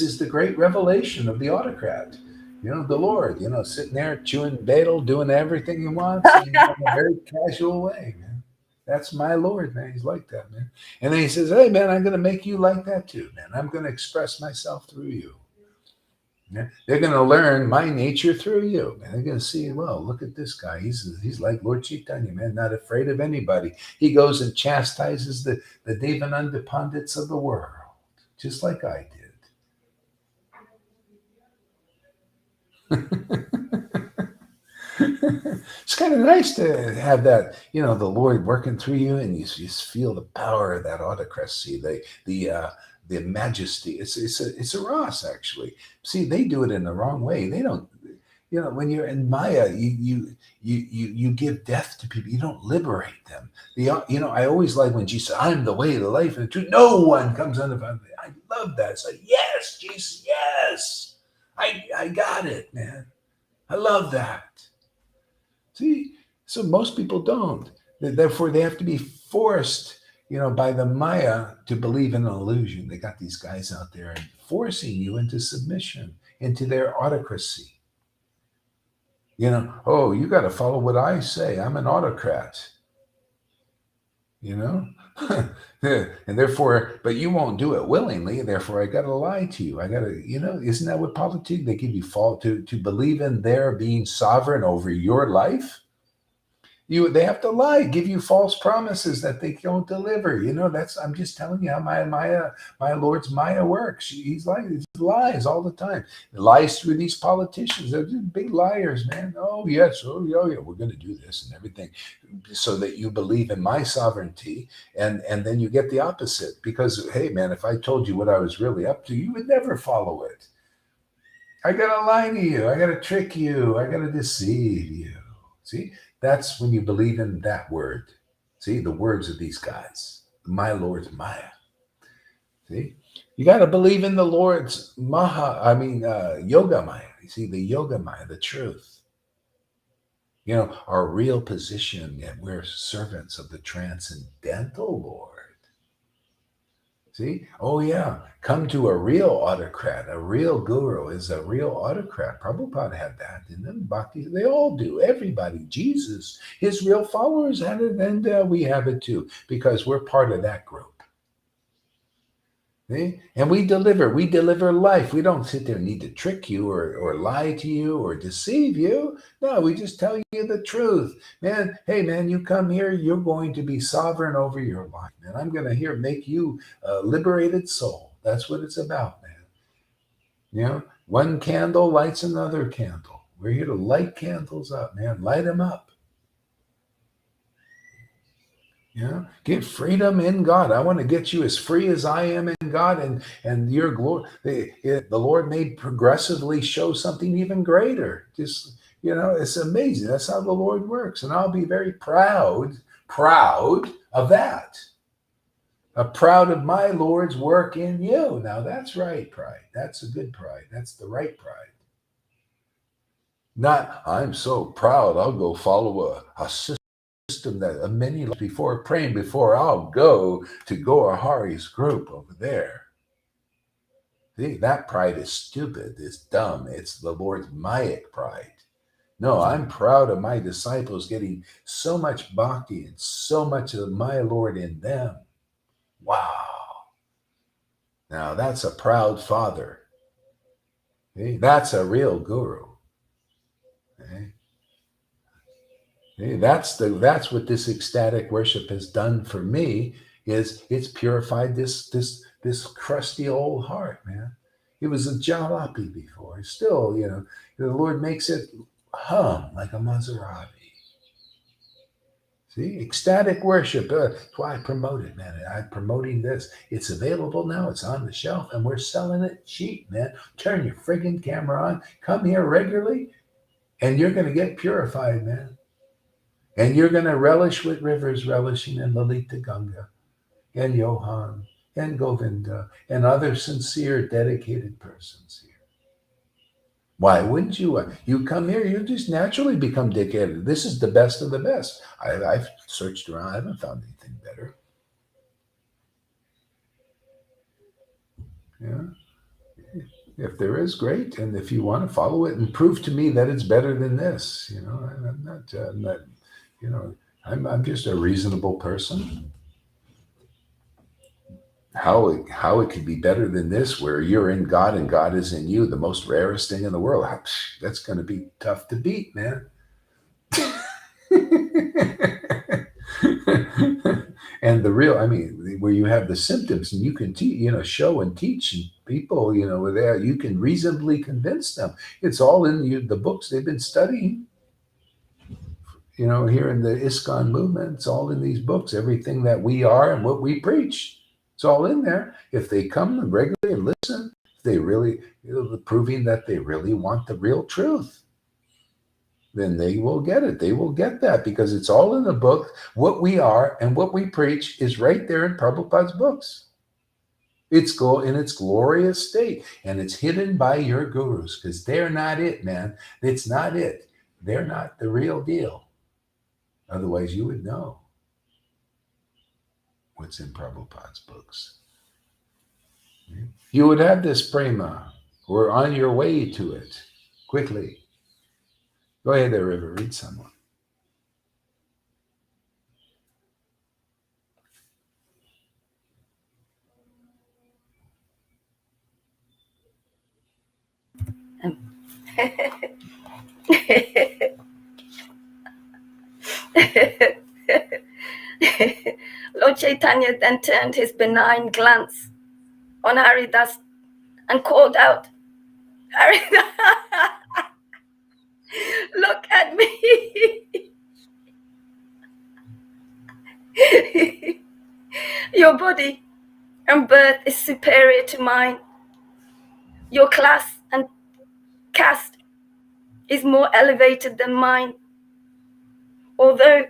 is the great revelation of the autocrat. The Lord, sitting there chewing betel, doing everything he wants in a very casual way, man. That's my Lord, man. He's like that, man. And then he says, hey, man, I'm going to make you like that too, man. I'm going to express myself through you. Yeah? They're going to learn my nature through you, man. They're going to see, well, look at this guy. He's like Lord Chaitanya, man, not afraid of anybody. He goes and chastises the Devananda Pandits of the world, just like I did. It's kind of nice to have that, the Lord working through you, and you just feel the power of that autocracy, the majesty. It's a Ras, actually. See, they do it in the wrong way. They don't, when you're in Maya, you give death to people. You don't liberate them. I always like when Jesus said, "I'm the way, the life, and the truth. No one comes under me." I love that. It's like, yes, Jesus, yes, I got it, man. I love that. See, so most people don't. Therefore, they have to be forced, by the Maya to believe in an illusion. They got these guys out there and forcing you into submission, into their autocracy. Oh, you got to follow what I say. I'm an autocrat. And therefore, but you won't do it willingly. Therefore, I got to lie to you. I got to, isn't that what politics? They give you to believe in their being sovereign over your life. They have to lie, give you false promises that they don't deliver. I'm just telling you how my Lord's Maya works. He lies all the time. He lies through these politicians. They're just big liars, man. Oh yes, oh yeah, we're going to do this and everything, so that you believe in my sovereignty, and then you get the opposite. Because hey, man, if I told you what I was really up to, you would never follow it. I got to lie to you. I got to trick you. I got to deceive you. See? That's when you believe in that word. See, the words of these guys. My Lord's Maya. See? You got to believe in the Lord's Yoga Maya. You see, the Yoga Maya, the truth. Our real position, and we're servants of the Transcendental Lord. See? Oh, yeah. Come to a real autocrat. A real guru is a real autocrat. Prabhupada had that. And then Bhakti, they all do. Everybody. Jesus, his real followers had it, and we have it too, because we're part of that group. See? And we deliver life. We don't sit there and need to trick you or lie to you or deceive you. No, we just tell you the truth. Man, hey, man, you come here, you're going to be sovereign over your life. Man, I'm going to make you a liberated soul. That's what it's about, man. One candle lights another candle. We're here to light candles up, man. Light them up. Get freedom in God. I want to get you as free as I am in God, and your glory. The Lord may progressively show something even greater. Just You know, it's amazing. That's how the Lord works. And I'll be very proud of that. Proud of my Lord's work in you. Now that's right pride. That's a good pride. That's the right pride. Not, I'm so proud, I'll go follow a system that many before praying before I'll go to Goa Hari's group over there. See, that pride is stupid, it's dumb. It's the Lord's Mayic pride. No, I'm proud of my disciples getting so much bhakti and so much of my Lord in them. Wow. Now that's a proud father. See, that's a real guru. Okay? See, that's what this ecstatic worship has done for me. Is it's purified this crusty old heart, man. It was a jalopy before. Still, you know, the Lord makes it hum like a Maserati. See, ecstatic worship. That's why I promote it, man. I'm promoting this. It's available now. It's on the shelf, and we're selling it cheap, man. Turn your friggin' camera on. Come here regularly, and you're going to get purified, man. And you're going to relish what River's relishing in Lalita Ganga and Johan and Govinda and other sincere, dedicated persons here. Why wouldn't you? You come here, you just naturally become dedicated. This is the best of the best. I've searched around. I haven't found anything better. Yeah. If there is, great. And if you want to follow it and prove to me that it's better than this, you know, I'm not you know, I'm just a reasonable person. How it could be better than this, where you're in God and God is in you, the most rarest thing in the world. That's going to be tough to beat, man. And the real, I mean, where you have the symptoms and you can show and teach people, you know, where you can reasonably convince them. It's all in the books they've been studying. You know, here in the ISKCON movement, it's all in these books. Everything that we are and what we preach, it's all in there. If they come regularly and listen, they really, proving that they really want the real truth, then they will get it. They will get that because it's all in the book. What we are and what we preach is right there in Prabhupada's books. It's in its glorious state, and it's hidden by your gurus because they're not it, man. It's not it. They're not the real deal. Otherwise, you would know what's in Prabhupada's books. You would have this prema. We're on your way to it. Quickly. Go ahead there, River. Read someone. Lord Chaitanya then turned his benign glance on Haridas and called out, Haridas, look at me. Your body and birth is superior to mine. Your class and caste is more elevated than mine. Although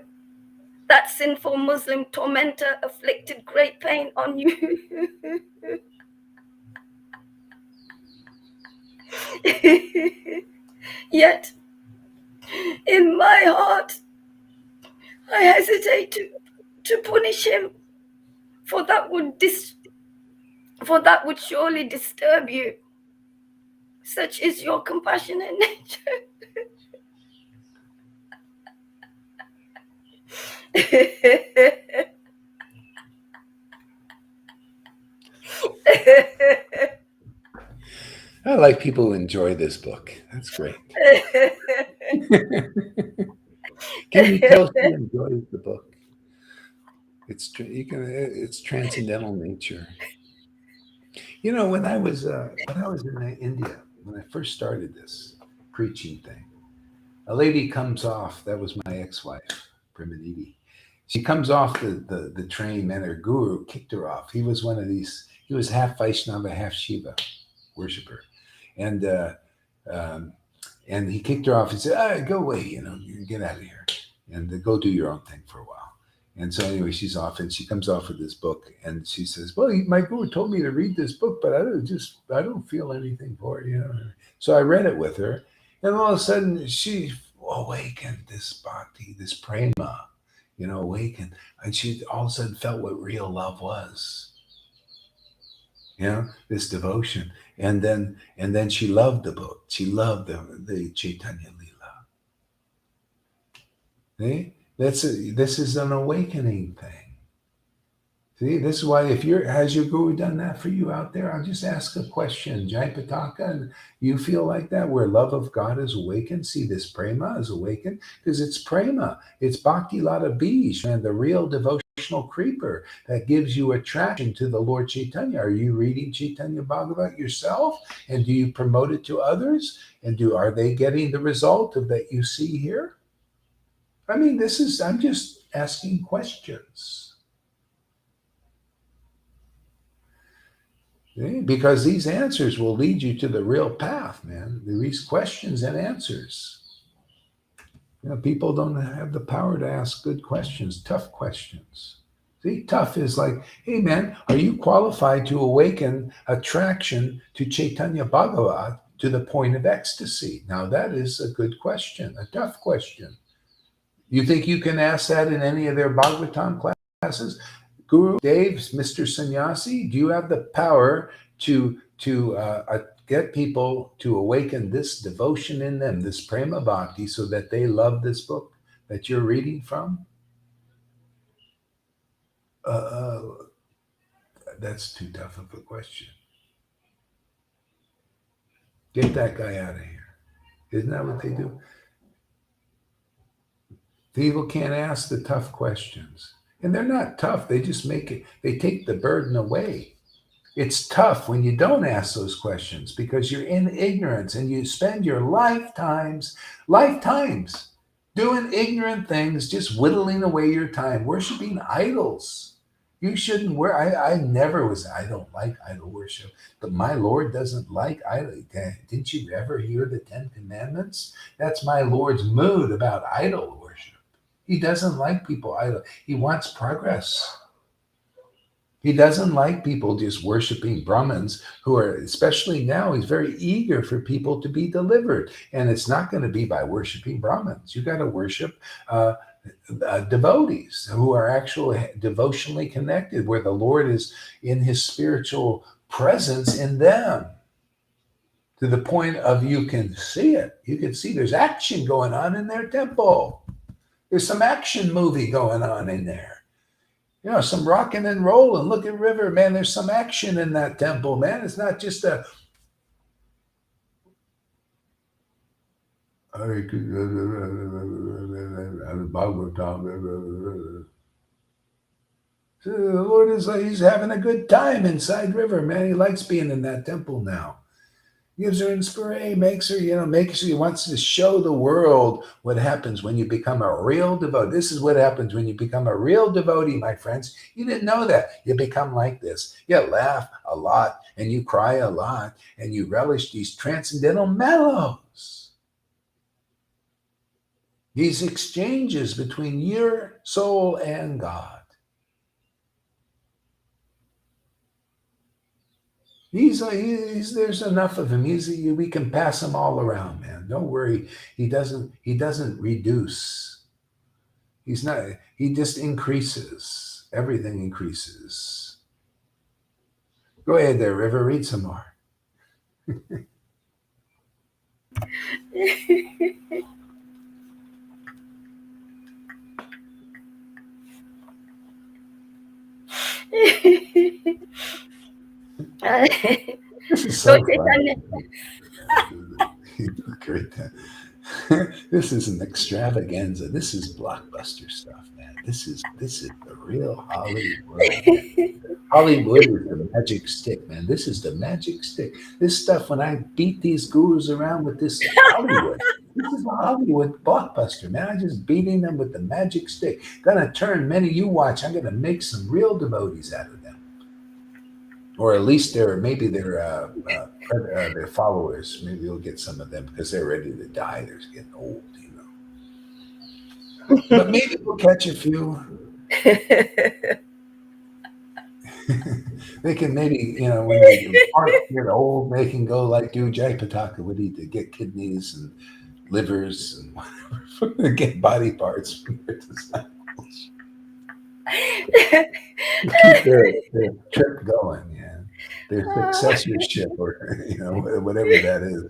that sinful Muslim tormentor afflicted great pain on you. Yet, in my heart, I hesitate to punish him, for that would surely disturb you. Such is your compassionate nature. I like people who enjoy this book. That's great. Can you tell she enjoys the book? It's transcendental nature. You know, when I was in India, when I first started this preaching thing, a lady comes off. That was my ex-wife, Primanidi. She comes off the train, and her guru kicked her off. He was one of these. He was half Vaishnava, half Shiva worshiper, and And he kicked her off. He said, "All right, go away, get out of here and go do your own thing for a while." And so anyway, she's off and she comes off with this book and she says, "Well, my guru told me to read this book, but I don't feel anything for it, So I read it with her, and all of a sudden she awakened this bhakti, this prema, awakened. And she all of a sudden felt what real love was. This devotion. And then she loved the book. She loved the Chaitanya Lila. See? This is an awakening thing. See, this is why has your guru done that for you out there? I'll just ask a question. Jai Pataka, and you feel like that, where love of God is awakened? See, this prema is awakened because it's prema. It's Bhakti Lata Bij, and the real devotional creeper that gives you attraction to the Lord Chaitanya. Are you reading Chaitanya Bhagavata yourself? And do you promote it to others? And are they getting the result of that you see here? I mean, I'm just asking questions. See? Because these answers will lead you to the real path, man. These questions and answers. People don't have the power to ask good questions, tough questions. See, tough is like, hey, man, are you qualified to awaken attraction to Chaitanya Bhagavat to the point of ecstasy? Now, that is a good question, a tough question. You think you can ask that in any of their Bhagavatam classes? Guru, Dave, Mr. Sannyasi, do you have the power to get people to awaken this devotion in them, this prema bhakti, so that they love this book that you're reading from? That's too tough of a question. Get that guy out of here. Isn't that what they do? People can't ask the tough questions. And they're not tough. They just they take the burden away. It's tough when you don't ask those questions because you're in ignorance and you spend your lifetimes doing ignorant things, just whittling away your time, worshiping idols. You shouldn't I don't like idol worship, but my Lord doesn't like idol. Didn't you ever hear the 10 Commandments? That's my Lord's mood about idol worship. He doesn't like people idle. He wants progress. He doesn't like people just worshiping Brahmins who are, especially now, he's very eager for people to be delivered. And it's not going to be by worshiping Brahmins. You got to worship devotees who are actually devotionally connected, where the Lord is in his spiritual presence in them. To the point of you can see it. You can see there's action going on in their temple. There's some action movie going on in there. Some rocking and rolling. Look at River, man. There's some action in that temple, man. It's not just a. The Lord he's having a good time inside River, man. He likes being in that temple now. Gives her inspiration, makes her, he wants to show the world what happens when you become a real devotee. This is what happens when you become a real devotee, my friends. You didn't know that. You become like this. You laugh a lot and you cry a lot and you relish these transcendental mellows. These exchanges between your soul and God. There's enough of him. We can pass him all around, man. Don't worry. He doesn't reduce. He just increases. Everything increases. Go ahead there, River. Read some more. This is so fun. This is an extravaganza. This is blockbuster stuff, man. This is the real Hollywood. Hollywood is the magic stick, man. This is the magic stick. This stuff, when I beat these gurus around with this Hollywood, this is a Hollywood blockbuster, man. I'm just beating them with the magic stick. Gonna turn many you watch. I'm gonna make some real devotees out of them. or at least maybe their followers. Maybe you'll get some of them because they're ready to die. They're getting old, you know. But maybe we'll catch a few. They can maybe, you know, when they get old, they can go like do Jai Pataka Woody to get kidneys and livers and whatever, get body parts from their disciples. Keep their trip going, yeah. Their successorship, or you know, whatever that is.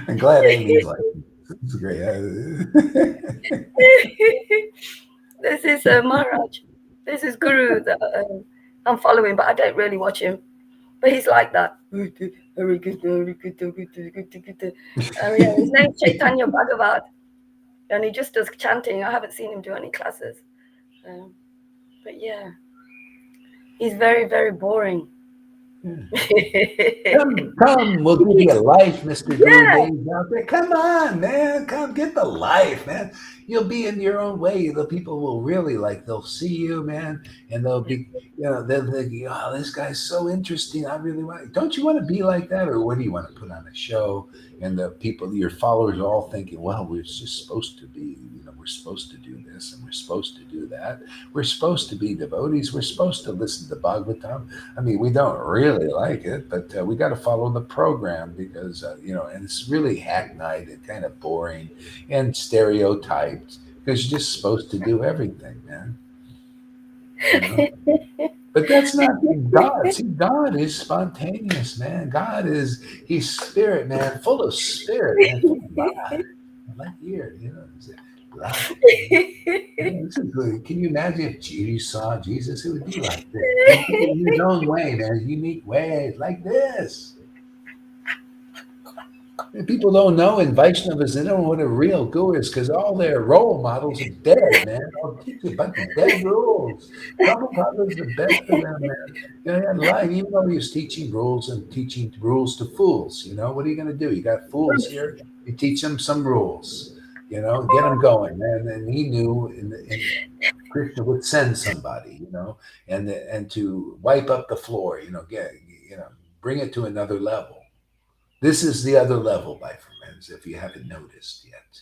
I'm glad Amy's like, this is great. This is Maharaj. This is Guru that I'm following, but I don't really watch him. But he's like that. Hare Krishna, Hare Krishna, Krishna Krishna Krishna. Yeah, his name's Chaitanya Bhagavat, and he just does chanting. I haven't seen him do any classes. But yeah, he's very, very boring. Come, we'll give you a life, Mr. Guru out there. Come on, man. Come get the life, man. You'll be in your own way. The people will really they'll see you, man, and they'll be, you know, they'll think, oh, this guy's so interesting. I really want. Don't you want to be like that, or what do you want to put on a show? And the people, your followers, are all thinking, well, we're just supposed to be, you know, we're supposed to do this and we're supposed to do that. We're supposed to be devotees. We're supposed to listen to Bhagavatam. I mean, we don't really like it, but we got to follow the program because, you know, and it's really hackneyed and kind of boring and stereotyped because you're just supposed to do everything, man. You know? But that's not God. See, God is spontaneous, man. God is, he's spirit, man, full of spirit, man, full of life. Like here, you know, life. This is good. Can you imagine if you saw Jesus? It would be like this. He'd do it in his own way, man, unique ways, like this. And people don't know in Vaishnavas, they don't know what a real guru is because all their role models are dead, man. They'll teach you a bunch of dead rules. Prabhupada is the best of them, man. You know, even though he was teaching rules and teaching rules to fools, you know, what are you going to do? You got fools here, you teach them some rules, you know, get them going, man. And he knew Krishna would send somebody, you know, and to wipe up the floor, you know, bring it to another level. This is the other level, my friends, if you haven't noticed yet.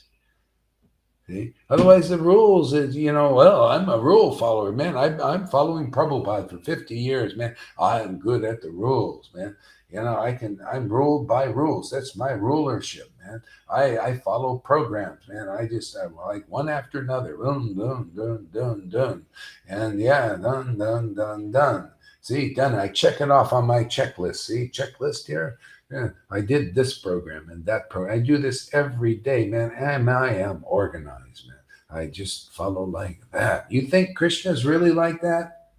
See? Otherwise, the rules is, you know, well, I'm a rule follower, man. I'm following Prabhupada for 50 years, man. I'm good at the rules, man. You know, I'm ruled by rules. That's my rulership, man. I follow programs, man. I'm like one after another. Dun, dun, dun, dun, dun. And yeah, dun, dun, dun, dun. See, done. I check it off on my checklist. See, checklist here. Yeah, I did this program and that program. I do this every day, man. And I am organized, man. I just follow like that. You think Krishna's really like that?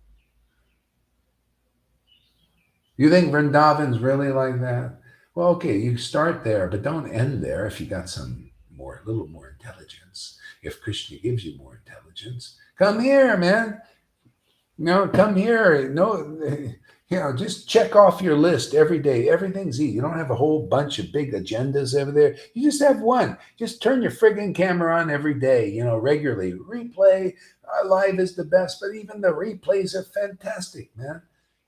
You think Vrindavan's really like that? Well, okay, you start there, but don't end there if you got a little more intelligence. If Krishna gives you more intelligence, come here, man. No, come here. No, you know, just check off your list every day. Everything's easy. You don't have a whole bunch of big agendas over there. You just have one. Just turn your friggin' camera on every day, you know, regularly. Replay. Live is the best, but even the replays are fantastic, man.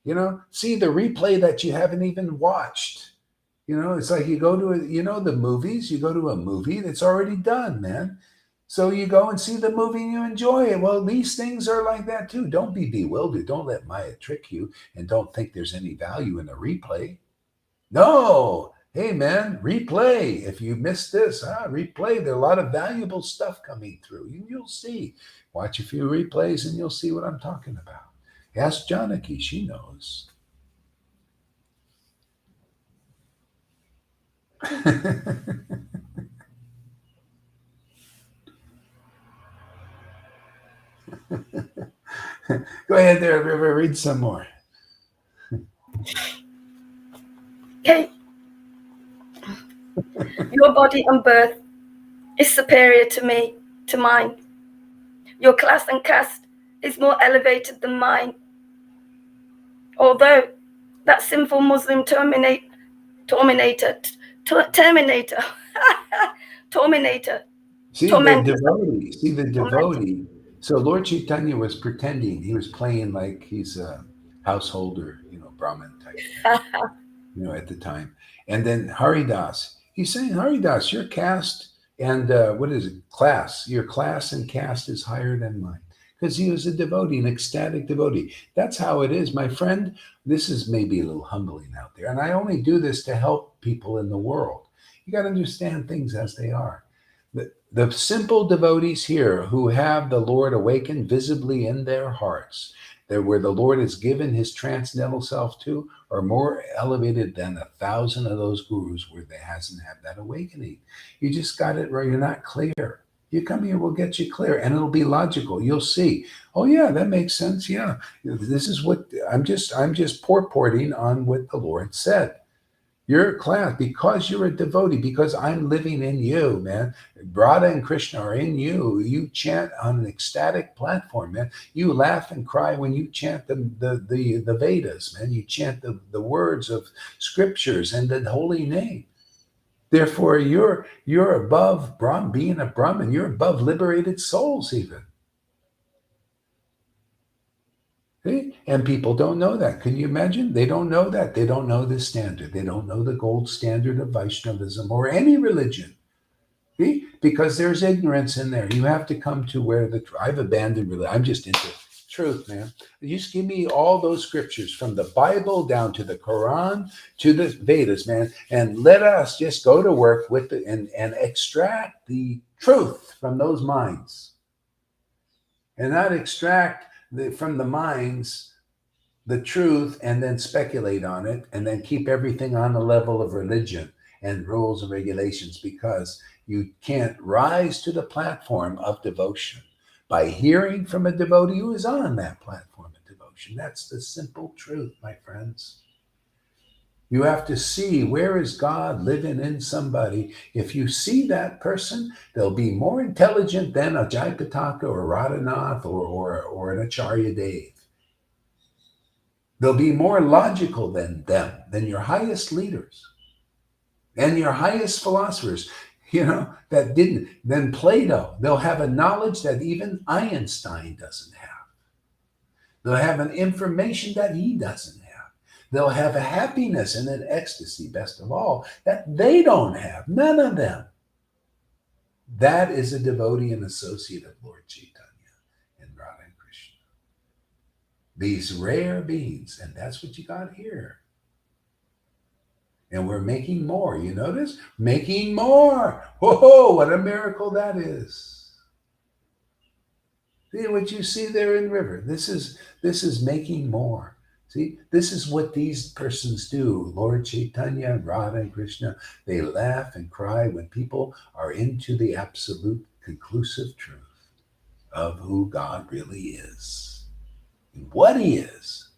You know, see the replay that you haven't even watched. You know, it's like you go to the movies, you go to a movie that's already done, man. So you go and see the movie and you enjoy it. Well, these things are like that too. Don't be bewildered. Don't let Maya trick you and don't think there's any value in a replay. No. Hey, man, replay. If you missed this, replay. There's a lot of valuable stuff coming through. You'll see. Watch a few replays and you'll see what I'm talking about. Ask Janaki. She knows. Go ahead there, River. Read some more. Okay. Your body and birth is superior to mine. Your class and caste is more elevated than mine. Although that sinful Muslim terminator Torminator. See Tormentor. the devotee. See the devotee. So Lord Chaitanya was pretending. He was playing like he's a householder, Brahmin type, at the time. And then Haridas, he's saying, Haridas, your caste and what is it? Class. Your class and caste is higher than mine. Because he was a devotee, an ecstatic devotee. That's how it is, my friend. This is maybe a little humbling out there. And I only do this to help people in the world. You got to understand things as they are. The simple devotees here who have the Lord awakened visibly in their hearts, that where the Lord has given his transcendental self to, are more elevated than 1,000 of those gurus where they hasn't had that awakening. You just got it right. You're not clear. You come here, we'll get you clear, and it'll be logical. You'll see. Oh yeah, that makes sense. Yeah, this is what I'm just purporting on what the Lord said. Your class, because you're a devotee, because I'm living in you, man. Radha and Krishna are in you. You chant on an ecstatic platform, man. You laugh and cry when you chant the Vedas, man. You chant the words of scriptures and the holy name. Therefore, you're above Brahm, being a Brahmin. You're above liberated souls, even. See? And people don't know that. Can you imagine? They don't know that. They don't know this standard. They don't know the gold standard of Vaishnavism or any religion. See? Because there's ignorance in there. You have to come to where I've abandoned religion. I'm just into truth, man. You just give me all those scriptures from the Bible down to the Quran to the Vedas, man, and let us just go to work with it and extract the truth from those minds, and not extract from the minds the truth and then speculate on it and then keep everything on the level of religion and rules and regulations, because you can't rise to the platform of devotion by hearing from a devotee who is on that platform of devotion. That's the simple truth, my friends. You have to see, where is God living in somebody? If you see that person, they'll be more intelligent than a Jayapataka or Radhanath or an Acharya Dev. They'll be more logical than them, than your highest leaders and your highest philosophers, than Plato. They'll have a knowledge that even Einstein doesn't have. They'll have an information that he doesn't have. They'll have a happiness and an ecstasy, best of all, that they don't have. None of them. That is a devotee and associate of Lord Chaitanya and Radha and Krishna. These rare beings, and that's what you got here. And we're making more. You notice? Making more. Whoa, what a miracle that is. See what you see there in river. This is making more. See, this is what these persons do. Lord Chaitanya, Radha and Krishna, they laugh and cry when people are into the absolute conclusive truth of who God really is and what he is.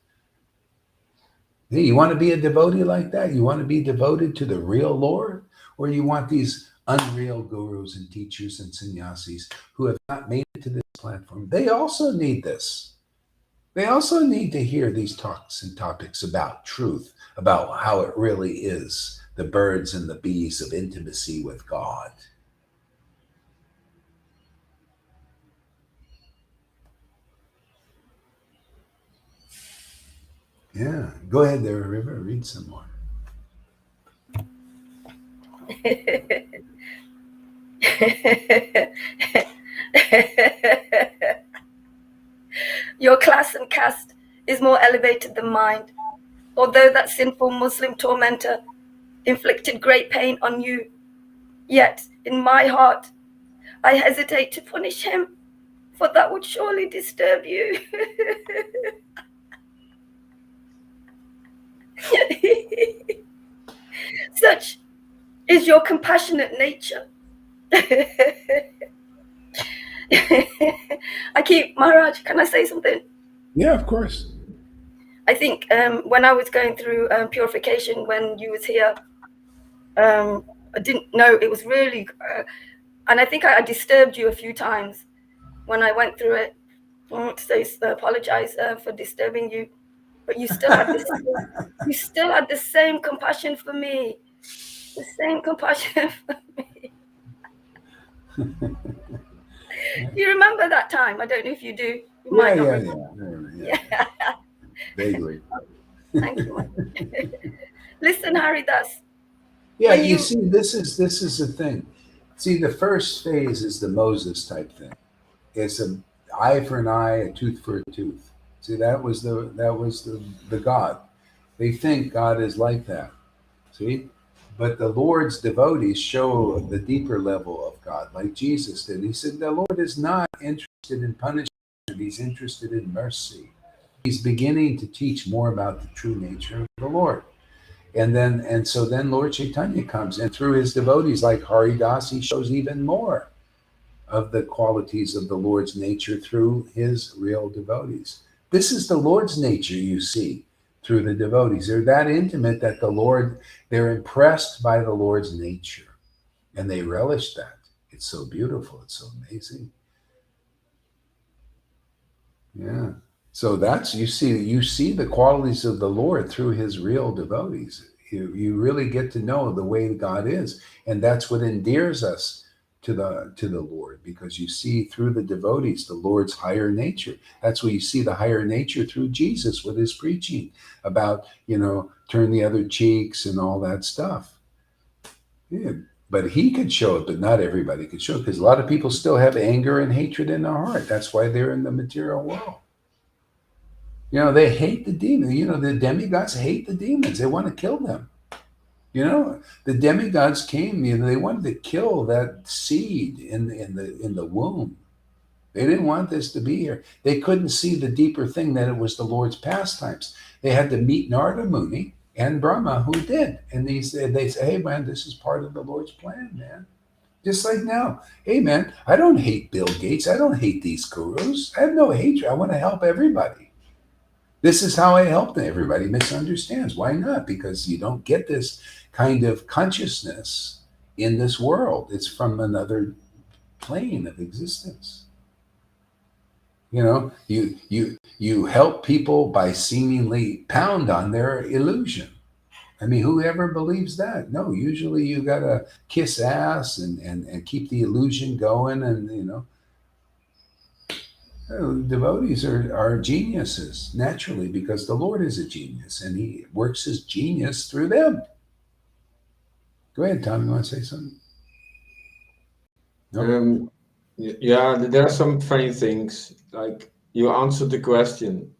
You want to be a devotee like that? You want to be devoted to the real Lord? Or you want these unreal gurus and teachers and sannyasis who have not made it to this platform? They also need this. They also need to hear these talks and topics about truth, about how it really is, the birds and the bees of intimacy with God. Yeah, go ahead there, River, read some more. Your class and caste is more elevated than mine. Although that sinful Muslim tormentor inflicted great pain on you, yet in my heart I hesitate to punish him, for that would surely disturb you. Such is your compassionate nature. Maharaj, can I say something? Yeah, of course. I think when I was going through purification, when you was here, I didn't know it was really, and I think I disturbed you a few times when I went through it. I want to say apologize for disturbing you, but you still had this. You still had the same compassion for me, the same compassion for me. You remember that time? I don't know if you do. You Yeah, might not yeah, remember. yeah, yeah. Vaguely. Thank you, Mike. Listen, Harry, that's Yeah, when you you. see, this is the thing. See, the first phase is the Moses type thing. It's an eye for an eye, a tooth for a tooth. See, that was the God. They think God is like that. See? But the Lord's devotees show the deeper level of God, like Jesus did. He said, the Lord is not interested in punishment, he's interested in mercy. He's beginning to teach more about the true nature of the Lord. And so then Lord Chaitanya comes, and through his devotees like Haridas, he shows even more of the qualities of the Lord's nature through his real devotees. This is the Lord's nature you see through the devotees. They're that intimate that they're impressed by the Lord's nature and they relish that. It's so beautiful. It's so amazing. Yeah. So that's you see the qualities of the Lord through his real devotees. You really get to know the way God is, and that's what endears us to the Lord, because you see through the devotees the Lord's higher nature. That's where you see the higher nature through Jesus with his preaching about, turn the other cheeks and all that stuff. Yeah. But he could show it, but not everybody could show it, because a lot of people still have anger and hatred in their heart. That's why they're in the material world. They hate the demons. The demigods hate the demons. They want to kill them. The demigods came. They wanted to kill that seed in the womb. They didn't want this to be here. They couldn't see the deeper thing, that it was the Lord's pastimes. They had to meet Narada Muni and Brahma, who did, and they said, "Hey man, this is part of the Lord's plan, man." Just like now, hey man, I don't hate Bill Gates. I don't hate these gurus. I have no hatred. I want to help everybody. This is how I help them. Everybody misunderstands. Why not? Because you don't get this kind of consciousness in this world. It's from another plane of existence. You help people by seemingly pound on their illusion. I mean, whoever believes that? No, usually you gotta kiss ass and keep the illusion going, and devotees are geniuses naturally, because the Lord is a genius and he works his genius through them. Go ahead, Tom. You want to say something? No? Yeah, there are some funny things. Like, you answered the question.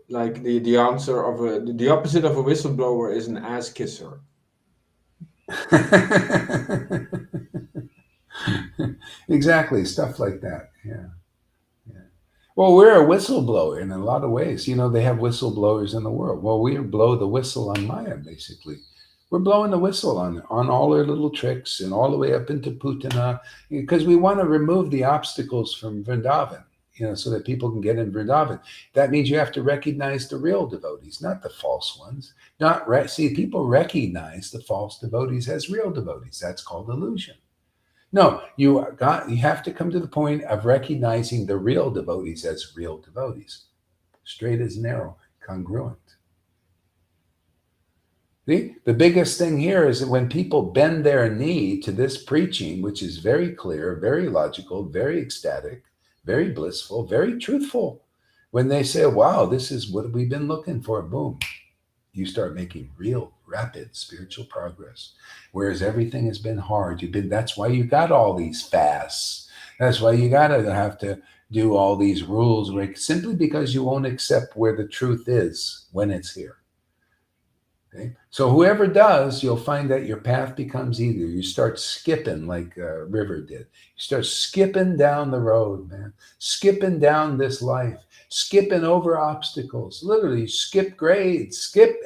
Like the answer of the opposite of a whistleblower is an ass kisser. Exactly, stuff like that. Yeah. Well, we're a whistleblower in a lot of ways. They have whistleblowers in the world. Well, we blow the whistle on Maya, basically. We're blowing the whistle on all their little tricks and all the way up into Putana, because we want to remove the obstacles from Vrindavan, so that people can get in Vrindavan. That means you have to recognize the real devotees, not the false ones. See, people recognize the false devotees as real devotees. That's called illusion. No, you have to come to the point of recognizing the real devotees as real devotees. Straight as an arrow, congruent. See, the biggest thing here is that when people bend their knee to this preaching, which is very clear, very logical, very ecstatic, very blissful, very truthful, when they say, wow, this is what we've been looking for, boom, you start making real rapid spiritual progress. Whereas everything has been hard. That's why you got all these fasts. That's why you gotta have to do all these rules, simply because you won't accept where the truth is when it's here. Okay? So whoever does, you'll find that your path becomes easier. You start skipping like River did. You start skipping down the road, man. Skipping down this life. Skipping over obstacles. Literally, skip grades. Skip.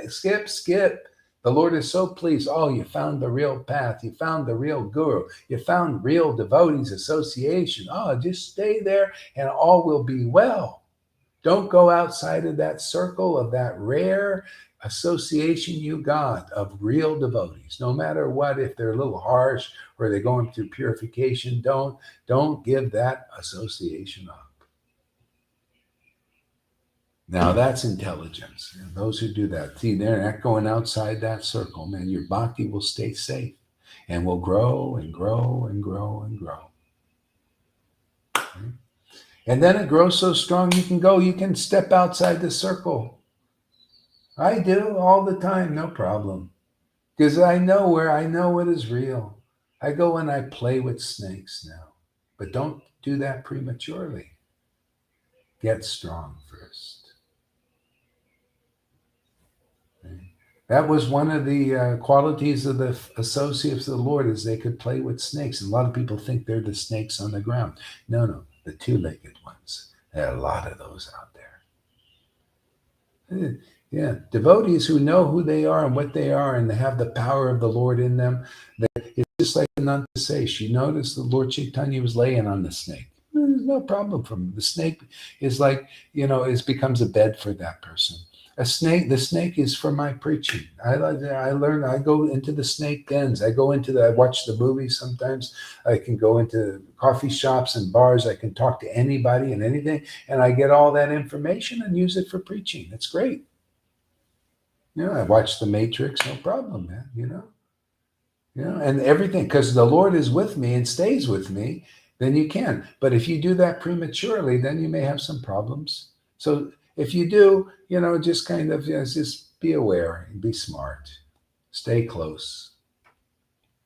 The Lord is so pleased. Oh, you found the real path. You found the real guru. You found real devotees association. Oh, just stay there and all will be well. Don't go outside of that circle of that rare association you got of real devotees. No matter what, if they're a little harsh or they're going through purification, don't give that association up. Now that's intelligence. And those who do that, see, they're not going outside that circle, man. Your bhakti will stay safe. and will grow and grow and grow and grow. Okay? And then it grows so strong you can step outside the circle. I do all the time, no problem. Because I know what is real. I go and I play with snakes now. But don't do that prematurely. Get strong first. Okay? That was one of the qualities of the associates of the Lord, is they could play with snakes. And a lot of people think they're the snakes on the ground. No, the two-legged ones. There are a lot of those out there. Yeah, devotees who know who they are and what they are, and they have the power of the Lord in them. It's just like the nun say. She noticed the Lord Chaitanya was laying on the snake. There's no problem from him. The snake is like, it becomes a bed for that person. The snake is for my preaching. I learn. I go into the snake dens. I watch the movies sometimes. I can go into coffee shops and bars. I can talk to anybody and anything, and I get all that information and use it for preaching. It's great. I watch The Matrix, no problem, man, and everything, because the Lord is with me and stays with me, then you can. But if you do that prematurely, then you may have some problems. So if you do, just kind of, just be aware and be smart. Stay close.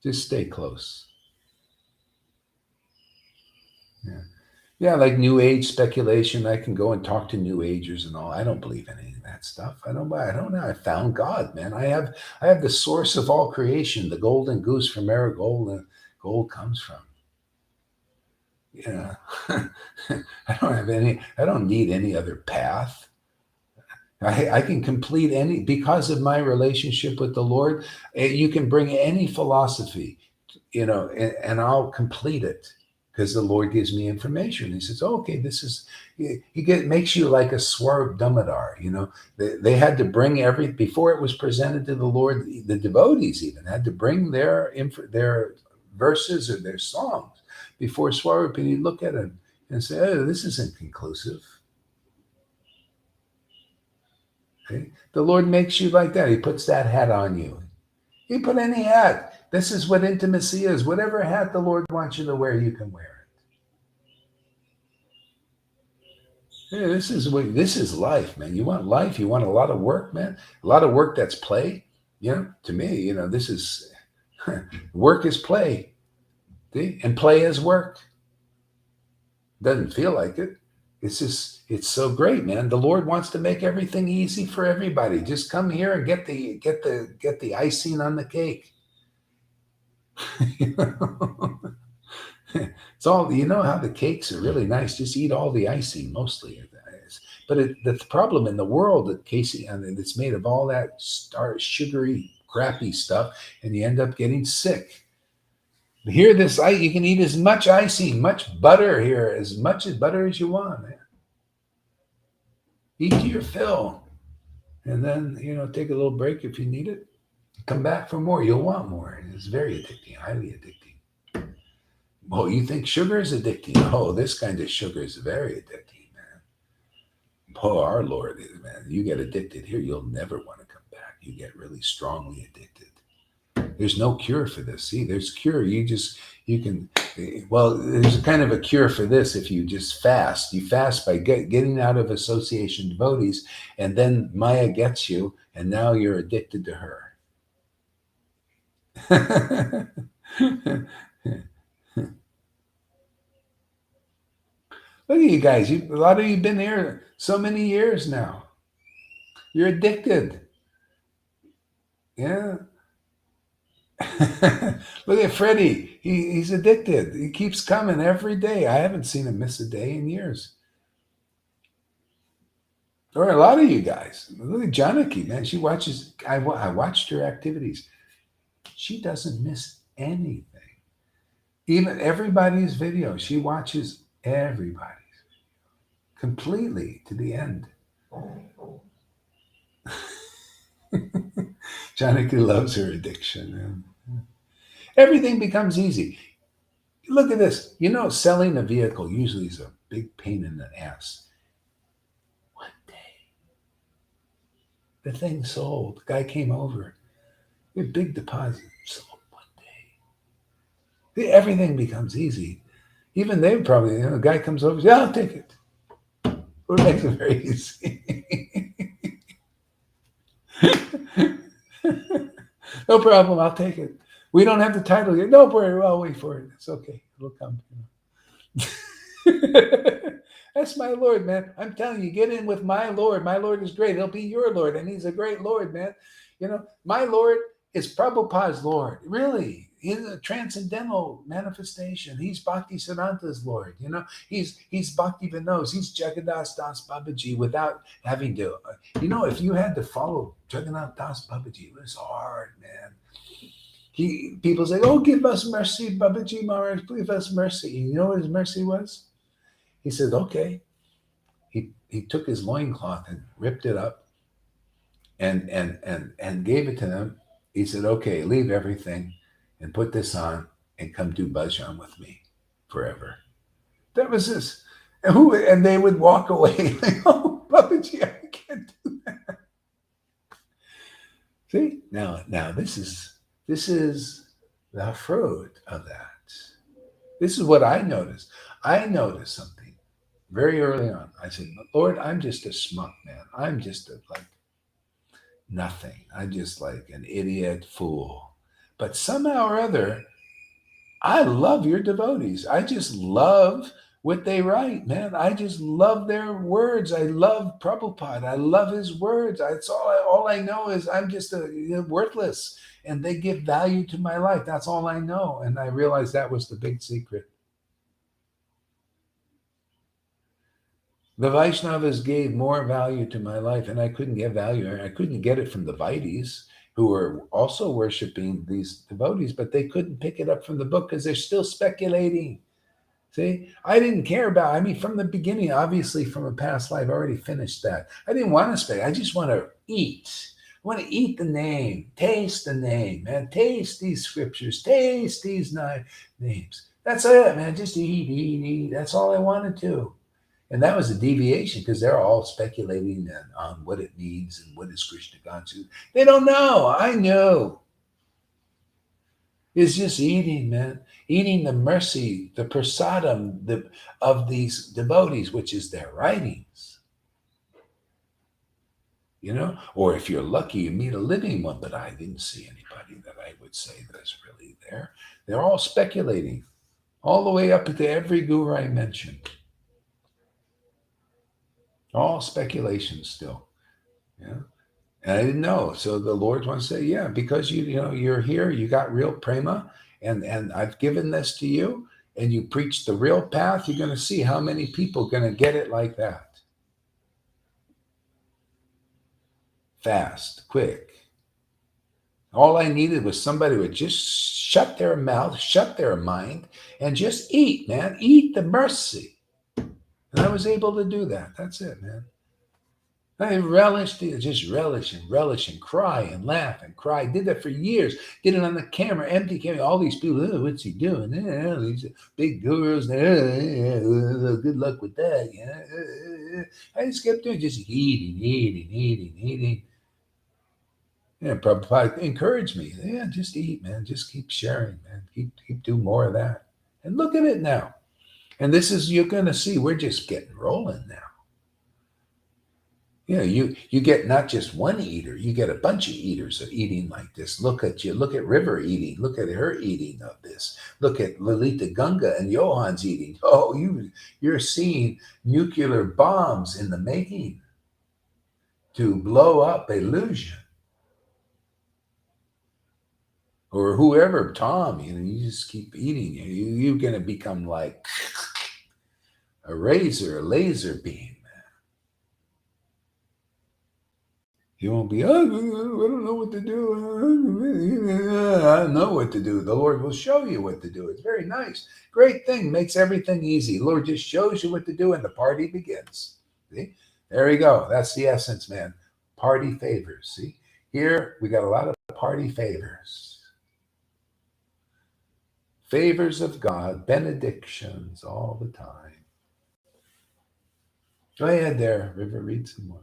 Just stay close. Yeah. Yeah, like New Age speculation. I can go and talk to New Agers and all. I don't believe in any of that stuff. I don't know. I found God, man. I have the source of all creation, the golden goose from where gold comes from. Yeah. I don't need any other path. I can complete because of my relationship with the Lord. You can bring any philosophy, and I'll complete it. Because the Lord gives me information. He says, okay, this is, makes you like a Swarb Damodar. They had to bring before it was presented to the Lord, the devotees even had to bring their verses or their songs before Swarb, and he'd look at it and say, oh, this isn't conclusive. Okay? The Lord makes you like that. He puts that hat on you. He put any hat. This is what intimacy is. Whatever hat the Lord wants you to wear, you can wear it. Yeah, this is life, man. You want life? You want a lot of work, man? A lot of work that's play? To me, this is work is play. See? And play is work. Doesn't feel like it. It's so great, man. The Lord wants to make everything easy for everybody. Just come here and get the icing on the cake. It's all, how the cakes are really nice. Just eat all the icing mostly. But the problem in the world that Casey, and it's made of all that sugary, crappy stuff, and you end up getting sick. Here, you can eat as much icing, much butter here, as much butter as you want, man. Eat to your fill, and then take a little break if you need it. Come back for more. You'll want more. It's very addicting, highly addicting. Oh, you think sugar is addicting? Oh, this kind of sugar is very addicting, man. Oh, our Lord is, man. You get addicted here, you'll never want to come back. You get really strongly addicted. There's no cure for this. See, there's cure. There's a kind of a cure for this if you just fast. You fast by getting out of association devotees, and then Maya gets you, and now you're addicted to her. Look at you guys. A lot of you been here so many years now. You're addicted. Yeah. Look at Freddie. He's addicted. He keeps coming every day. I haven't seen him miss a day in years. Or a lot of you guys. Look at Janaki, man. She watches. I watched her activities. She doesn't miss anything. Even everybody's video. She watches everybody's completely to the end. Janaki loves her addiction. Everything becomes easy. Look at this. Selling a vehicle usually is a big pain in the ass. One day, the thing sold. The guy came over. A big deposit. Sold one day. Everything becomes easy. Even they probably, a guy comes over, yeah, I'll take it. It makes it very easy. No problem, I'll take it. We don't have the title yet. No worry, I'll wait for it. It's okay. It'll come. That's my Lord, man. I'm telling you, get in with my Lord. My Lord is great. He'll be your Lord, and he's a great Lord, man. My Lord is Prabhupada's Lord. Really. He's a transcendental manifestation. He's Bhaktisiddhanta's Lord. He's Bhakti Vinod's. He's Jagannath Das Babaji without having to. If you had to follow Jagannath Das Babaji, it was hard, man. People say, "Oh, give us mercy, Babaji Maharaj, give us mercy." You know what his mercy was? He said, "Okay." He took his loincloth and ripped it up and gave it to them. He said, "Okay, leave everything and put this on and come do bhajan with me forever." That was this. And they would walk away. Like, "Oh, Babaji, I can't do that." See, now this is the fruit of that. This is what I noticed. I noticed something very early on. I said, "Lord, I'm just a schmuck, man. I'm just nothing. I'm just like an idiot fool." But somehow or other, I love your devotees. I just love what they write, man. I just love their words. I love Prabhupada. I love his words. It's all I know is I'm just worthless, and they give value to my life. That's all I know. And I realized that was the big secret. The Vaishnavas gave more value to my life, and I couldn't get value. I couldn't get it from the Vaidis, who were also worshiping these devotees, but they couldn't pick it up from the book because they're still speculating. See, I didn't care about, from the beginning, obviously from a past life, I already finished that. I didn't want to speculate. I just want to eat. I want to eat the name, taste the name, man. Taste these scriptures, taste these names. That's it, man. Just eat. That's all I wanted to. And that was a deviation because they're all speculating on what it means and what is Krishna consciousness. They don't know. I know. It's just eating, man. Eating the mercy, the prasadam of these devotees, which is their writings. Or if you're lucky, you meet a living one, but I didn't see anybody that I would say that's really there. They're all speculating, all the way up to every guru I mentioned. All speculation still. Yeah. And I didn't know. So the Lord wants to say, yeah, because you're here, you got real prema, and I've given this to you, and you preach the real path, you're going to see how many people are going to get it like that. Fast, quick. All I needed was somebody who would just shut their mouth, shut their mind, and just eat, man. Eat the mercy. And I was able to do that. That's it, man. I relished it, just relish and cry and laugh and cry. Did that for years. Did it on the camera, empty camera. All these people, "Oh, what's he doing? These big gurus. Good luck with that." I just kept doing, just eating. Yeah, Prabhupada encouraged me. Yeah, just eat, man. Just keep sharing, man. Keep doing more of that. And look at it now. And this is, you're going to see, we're just getting rolling now. You get not just one eater, you get a bunch of eaters of eating like this. Look at River eating. Look at her eating of this. Look at Lalita Ganga and Johan's eating. Oh, you're seeing nuclear bombs in the making to blow up illusion. Or whoever, Tom, you just keep eating. You're going to become like a laser beam. You won't be, I don't know what to do. I know what to do. The Lord will show you what to do. It's very nice. Great thing. Makes everything easy. The Lord just shows you what to do and the party begins. See? There you go. That's the essence, man. Party favors. See? Here, we got a lot of party favors. Favors of God, benedictions all the time. Go ahead there, River, read some more.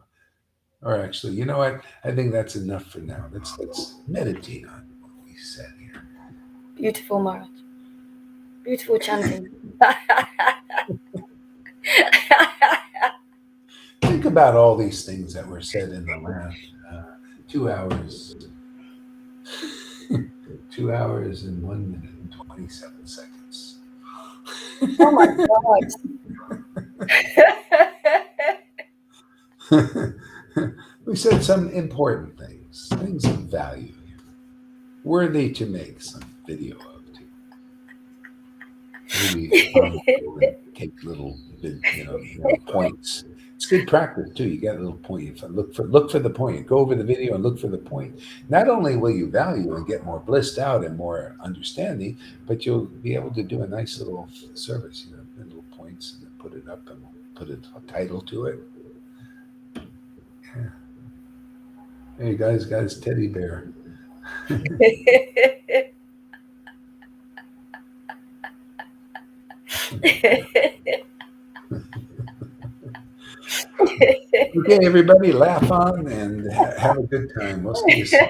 Or actually, you know what? I think that's enough for now. Let's meditate on what we said here. Beautiful, Maharaj. Beautiful chanting. Think about all these things that were said in the last 2 hours. 2 hours and 1 minute and 27 seconds. Oh my God. We said some important things, things of value, worthy to make some video of too. Maybe take little points. It's good practice too. You get a little point. Look for the point. Go over the video and look for the point. Not only will you value and get more blissed out and more understanding, but you'll be able to do a nice little service. Little points, and then put it up and put a title to it. Yeah. Hey guys, got his teddy bear. Okay, everybody, laugh on and have a good time. We'll see you soon.